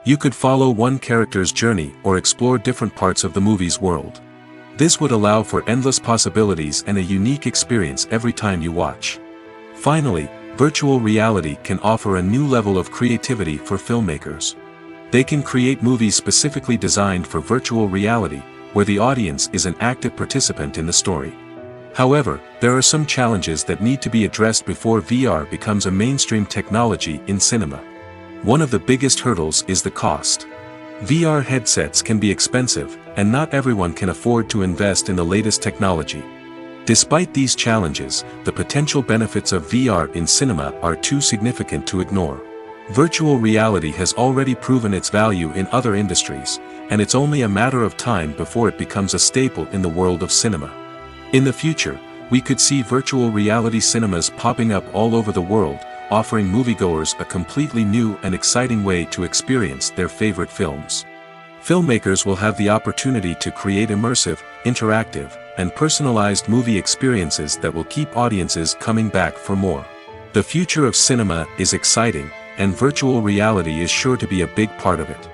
You could follow one character's journey or explore different parts of the movie's world. This would allow for endless possibilities and a unique experience every time you watch. Finally, virtual reality can offer a new level of creativity for filmmakers. They can create movies specifically designed for virtual reality, where the audience is an active participant in the story. However, there are some challenges that need to be addressed before VR becomes a mainstream technology in cinema. One of the biggest hurdles is the cost. VR headsets can be expensive, and not everyone can afford to invest in the latest technology. Despite these challenges, the potential benefits of VR in cinema are too significant to ignore. Virtual reality has already proven its value in other industries, and it's only a matter of time before it becomes a staple in the world of cinema. In the future, we could see virtual reality cinemas popping up all over the world, offering moviegoers a completely new and exciting way to experience their favorite films. Filmmakers will have the opportunity to create immersive, interactive, and personalized movie experiences that will keep audiences coming back for more. The future of cinema is exciting, and virtual reality is sure to be a big part of it.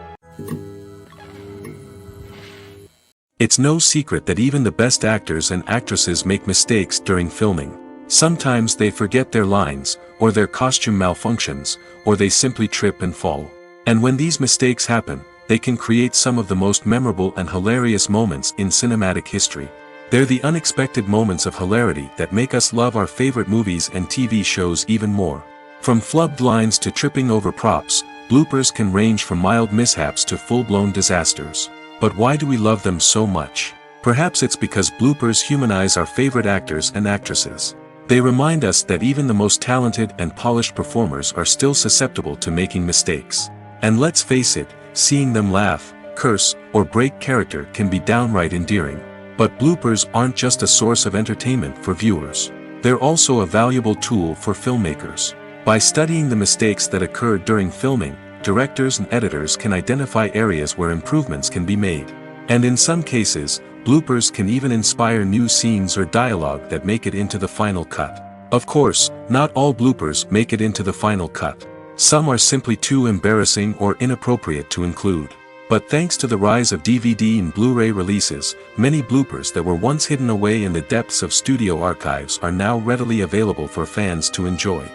It's no secret that even the best actors and actresses make mistakes during filming. Sometimes they forget their lines, or their costume malfunctions, or they simply trip and fall. And when these mistakes happen, they can create some of the most memorable and hilarious moments in cinematic history. They're the unexpected moments of hilarity that make us love our favorite movies and TV shows even more. From flubbed lines to tripping over props, bloopers can range from mild mishaps to full-blown disasters. But why do we love them so much? Perhaps it's because bloopers humanize our favorite actors and actresses. They remind us that even the most talented and polished performers are still susceptible to making mistakes. And let's face it, seeing them laugh, curse, or break character can be downright endearing. But bloopers aren't just a source of entertainment for viewers. They're also a valuable tool for filmmakers. By studying the mistakes that occur during filming, directors and editors can identify areas where improvements can be made. And in some cases, bloopers can even inspire new scenes or dialogue that make it into the final cut. Of course, not all bloopers make it into the final cut. Some are simply too embarrassing or inappropriate to include. But thanks to the rise of DVD and Blu-ray releases, many bloopers that were once hidden away in the depths of studio archives are now readily available for fans to enjoy.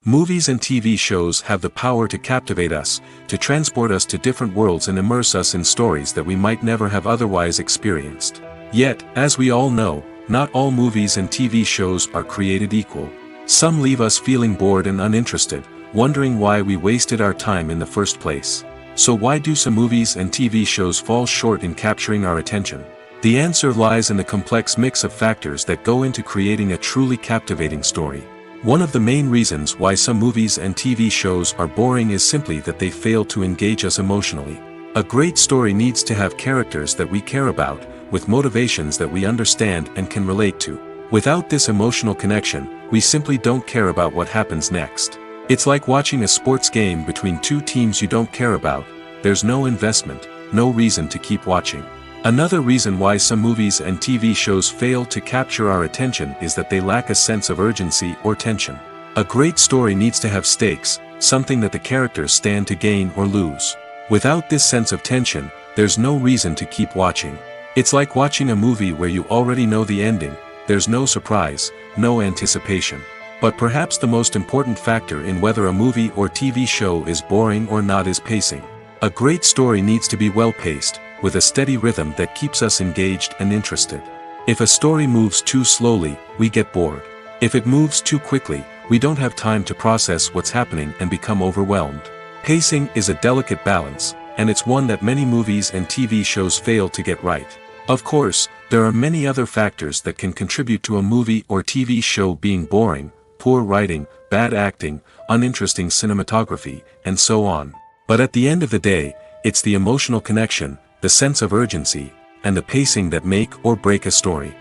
Movies and TV shows have the power to captivate us, to transport us to different worlds and immerse us in stories that we might never have otherwise experienced. Yet, as we all know, not all movies and TV shows are created equal. Some leave us feeling bored and uninterested, wondering why we wasted our time in the first place. So why do some movies and TV shows fall short in capturing our attention? The answer lies in the complex mix of factors that go into creating a truly captivating story. One of the main reasons why some movies and TV shows are boring is simply that they fail to engage us emotionally. A great story needs to have characters that we care about, with motivations that we understand and can relate to. Without this emotional connection, we simply don't care about what happens next. It's like watching a sports game between two teams you don't care about. There's no investment, no reason to keep watching. Another reason why some movies and TV shows fail to capture our attention is that they lack a sense of urgency or tension. A great story needs to have stakes, something that the characters stand to gain or lose. Without this sense of tension, there's no reason to keep watching. It's like watching a movie where you already know the ending. There's no surprise, no anticipation. But perhaps the most important factor in whether a movie or TV show is boring or not is pacing. A great story needs to be well-paced, with a steady rhythm that keeps us engaged and interested. If a story moves too slowly, we get bored. If it moves too quickly, we don't have time to process what's happening and become overwhelmed. Pacing is a delicate balance, and it's one that many movies and TV shows fail to get right. Of course, there are many other factors that can contribute to a movie or TV show being boring: poor writing, bad acting, uninteresting cinematography, and so on. But at the end of the day, it's the emotional connection, the sense of urgency, and the pacing that make or break a story.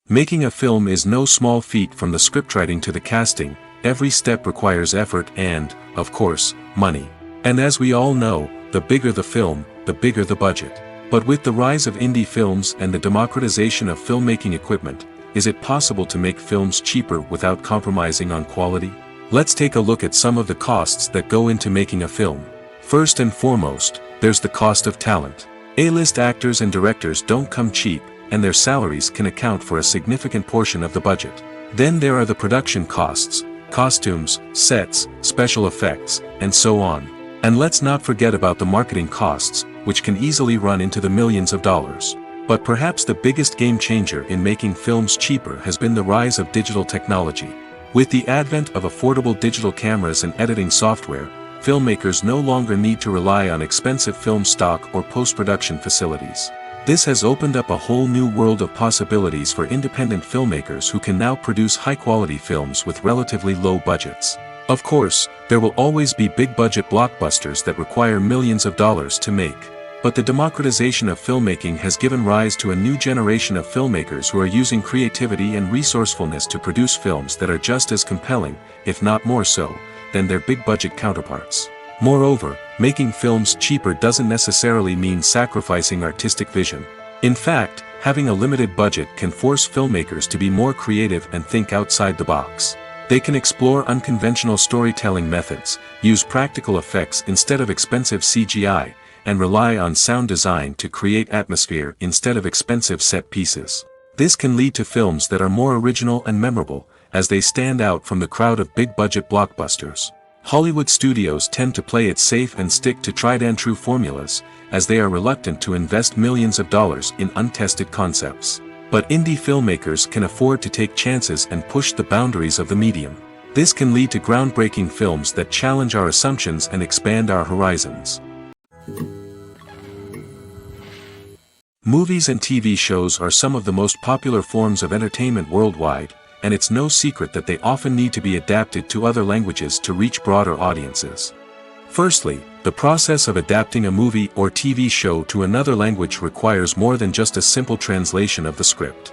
Making a film is no small feat. From the scriptwriting to the casting, every step requires effort and, of course, money. And as we all know, the bigger the film, the bigger the budget. But with the rise of indie films and the democratization of filmmaking equipment, is it possible to make films cheaper without compromising on quality? Let's take a look at some of the costs that go into making a film. First and foremost, there's the cost of talent. A-list actors and directors don't come cheap, and their salaries can account for a significant portion of the budget. Then there are the production costs, costumes, sets, special effects, and so on. And let's not forget about the marketing costs, which can easily run into the millions of dollars. But perhaps the biggest game changer in making films cheaper has been the rise of digital technology. With the advent of affordable digital cameras and editing software, filmmakers no longer need to rely on expensive film stock or post-production facilities. This has opened up a whole new world of possibilities for independent filmmakers who can now produce high-quality films with relatively low budgets. Of course, there will always be big-budget blockbusters that require millions of dollars to make. But the democratization of filmmaking has given rise to a new generation of filmmakers who are using creativity and resourcefulness to produce films that are just as compelling, if not more so, than their big-budget counterparts. Moreover, making films cheaper doesn't necessarily mean sacrificing artistic vision. In fact, having a limited budget can force filmmakers to be more creative and think outside the box. They can explore unconventional storytelling methods, use practical effects instead of expensive CGI, and rely on sound design to create atmosphere instead of expensive set pieces. This can lead to films that are more original and memorable, as they stand out from the crowd of big-budget blockbusters. Hollywood studios tend to play it safe and stick to tried-and-true formulas, as they are reluctant to invest millions of dollars in untested concepts. But indie filmmakers can afford to take chances and push the boundaries of the medium. This can lead to groundbreaking films that challenge our assumptions and expand our horizons. Movies and TV shows are some of the most popular forms of entertainment worldwide, and it's no secret that they often need to be adapted to other languages to reach broader audiences. Firstly, the process of adapting a movie or TV show to another language requires more than just a simple translation of the script.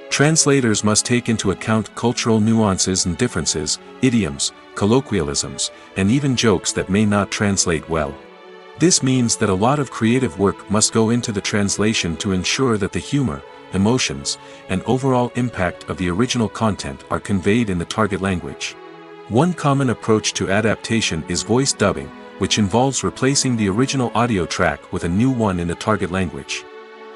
Translators must take into account cultural nuances and differences, idioms, colloquialisms, and even jokes that may not translate well. This means that a lot of creative work must go into the translation to ensure that the humor, emotions, and overall impact of the original content are conveyed in the target language. One common approach to adaptation is voice dubbing, which involves replacing the original audio track with a new one in the target language.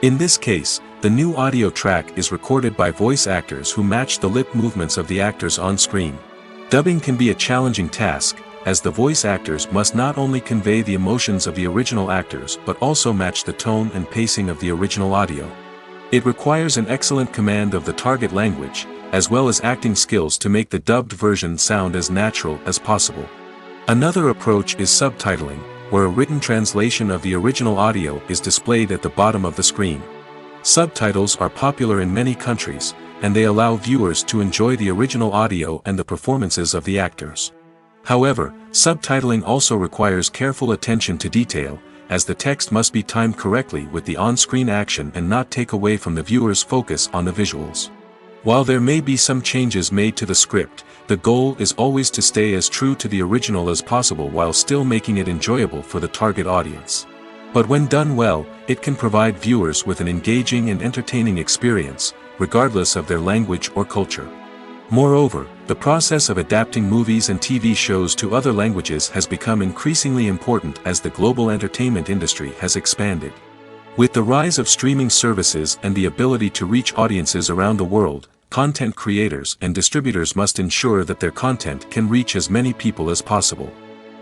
In this case, the new audio track is recorded by voice actors who match the lip movements of the actors on screen. Dubbing can be a challenging task, as the voice actors must not only convey the emotions of the original actors but also match the tone and pacing of the original audio. It requires an excellent command of the target language, as well as acting skills to make the dubbed version sound as natural as possible. Another approach is subtitling, where a written translation of the original audio is displayed at the bottom of the screen. Subtitles are popular in many countries, and they allow viewers to enjoy the original audio and the performances of the actors. However, subtitling also requires careful attention to detail, as the text must be timed correctly with the on-screen action and not take away from the viewer's focus on the visuals. While there may be some changes made to the script, the goal is always to stay as true to the original as possible while still making it enjoyable for the target audience. But when done well, it can provide viewers with an engaging and entertaining experience, regardless of their language or culture. Moreover, the process of adapting movies and TV shows to other languages has become increasingly important as the global entertainment industry has expanded. With the rise of streaming services and the ability to reach audiences around the world, content creators and distributors must ensure that their content can reach as many people as possible.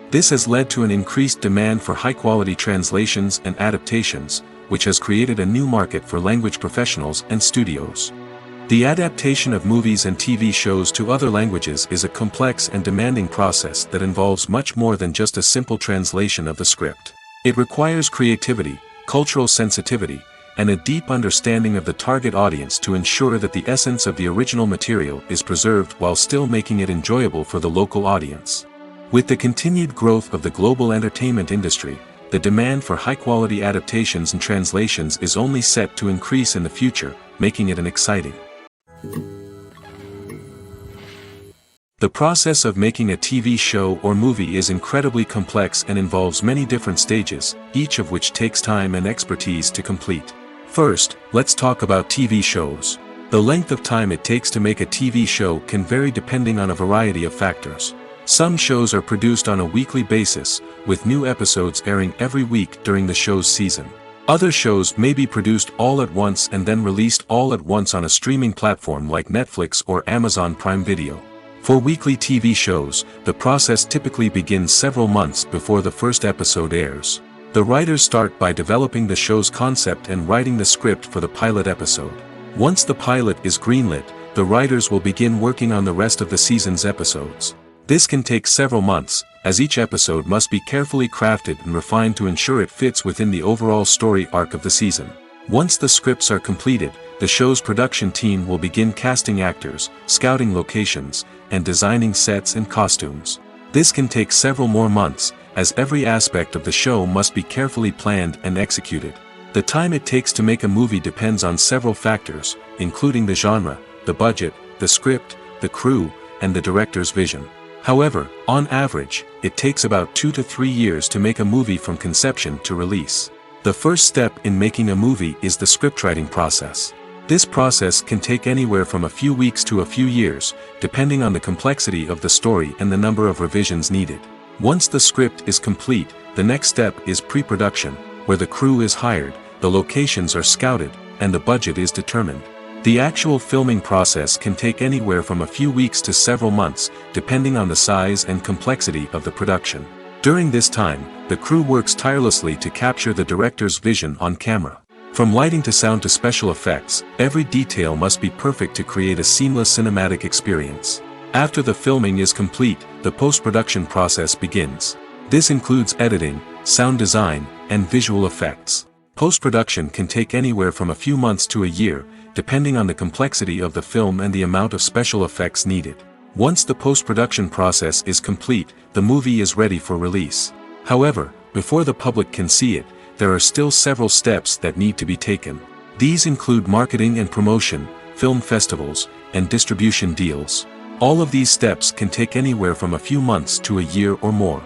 This has led to an increased demand for high-quality translations and adaptations, which has created a new market for language professionals and studios. The adaptation of movies and TV shows to other languages is a complex and demanding process that involves much more than just a simple translation of the script. It requires creativity, cultural sensitivity, and a deep understanding of the target audience to ensure that the essence of the original material is preserved while still making it enjoyable for the local audience. With the continued growth of the global entertainment industry, the demand for high-quality adaptations and translations is only set to increase in the future, making it an exciting. The process of making a TV show or movie is incredibly complex and involves many different stages, each of which takes time and expertise to complete. First, let's talk about TV shows. The length of time it takes to make a TV show can vary depending on a variety of factors. Some shows are produced on a weekly basis, with new episodes airing every week during the show's season. Other shows may be produced all at once and then released all at once on a streaming platform like Netflix or Amazon Prime Video. For weekly TV shows, the process typically begins several months before the first episode airs. The writers start by developing the show's concept and writing the script for the pilot episode. Once the pilot is greenlit, the writers will begin working on the rest of the season's episodes. This can take several months, as each episode must be carefully crafted and refined to ensure it fits within the overall story arc of the season. Once the scripts are completed, the show's production team will begin casting actors, scouting locations, and designing sets and costumes. This can take several more months, as every aspect of the show must be carefully planned and executed. The time it takes to make a movie depends on several factors, including the genre, the budget, the script, the crew, and the director's vision. However, on average, it takes about 2 to 3 years to make a movie from conception to release. The first step in making a movie is the scriptwriting process. This process can take anywhere from a few weeks to a few years, depending on the complexity of the story and the number of revisions needed. Once the script is complete, the next step is pre-production, where the crew is hired, the locations are scouted, and the budget is determined. The actual filming process can take anywhere from a few weeks to several months, depending on the size and complexity of the production. During this time, the crew works tirelessly to capture the director's vision on camera. From lighting to sound to special effects, every detail must be perfect to create a seamless cinematic experience. After the filming is complete, the post-production process begins. This includes editing, sound design, and visual effects. Post-production can take anywhere from a few months to a year, depending on the complexity of the film and the amount of special effects needed. Once the post-production process is complete, the movie is ready for release. However, before the public can see it, there are still several steps that need to be taken. These include marketing and promotion, film festivals, and distribution deals. All of these steps can take anywhere from a few months to a year or more.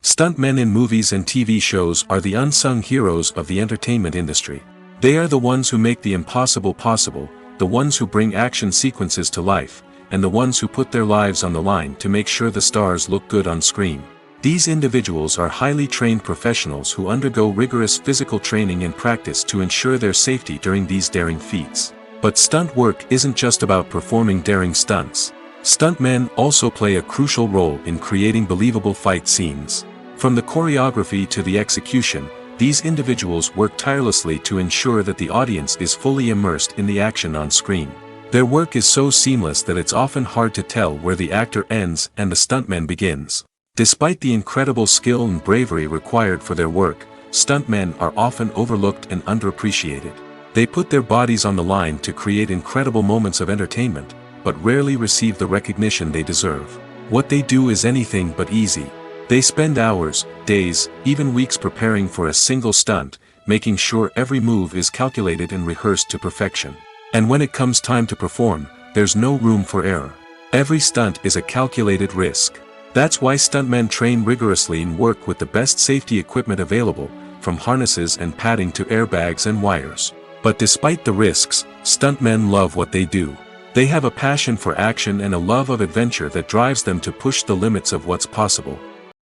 Stuntmen in movies and TV shows are the unsung heroes of the entertainment industry. They are the ones who make the impossible possible, the ones who bring action sequences to life, and the ones who put their lives on the line to make sure the stars look good on screen. These individuals are highly trained professionals who undergo rigorous physical training and practice to ensure their safety during these daring feats. But stunt work isn't just about performing daring stunts. Stuntmen also play a crucial role in creating believable fight scenes. From the choreography to the execution, these individuals work tirelessly to ensure that the audience is fully immersed in the action on screen. Their work is so seamless that it's often hard to tell where the actor ends and the stuntman begins. Despite the incredible skill and bravery required for their work, stuntmen are often overlooked and underappreciated. They put their bodies on the line to create incredible moments of entertainment, but rarely receive the recognition they deserve. What they do is anything but easy. They spend hours, days, even weeks preparing for a single stunt, making sure every move is calculated and rehearsed to perfection. And when it comes time to perform, there's no room for error. Every stunt is a calculated risk. That's why stuntmen train rigorously and work with the best safety equipment available, from harnesses and padding to airbags and wires. But despite the risks, stuntmen love what they do. They have a passion for action and a love of adventure that drives them to push the limits of what's possible.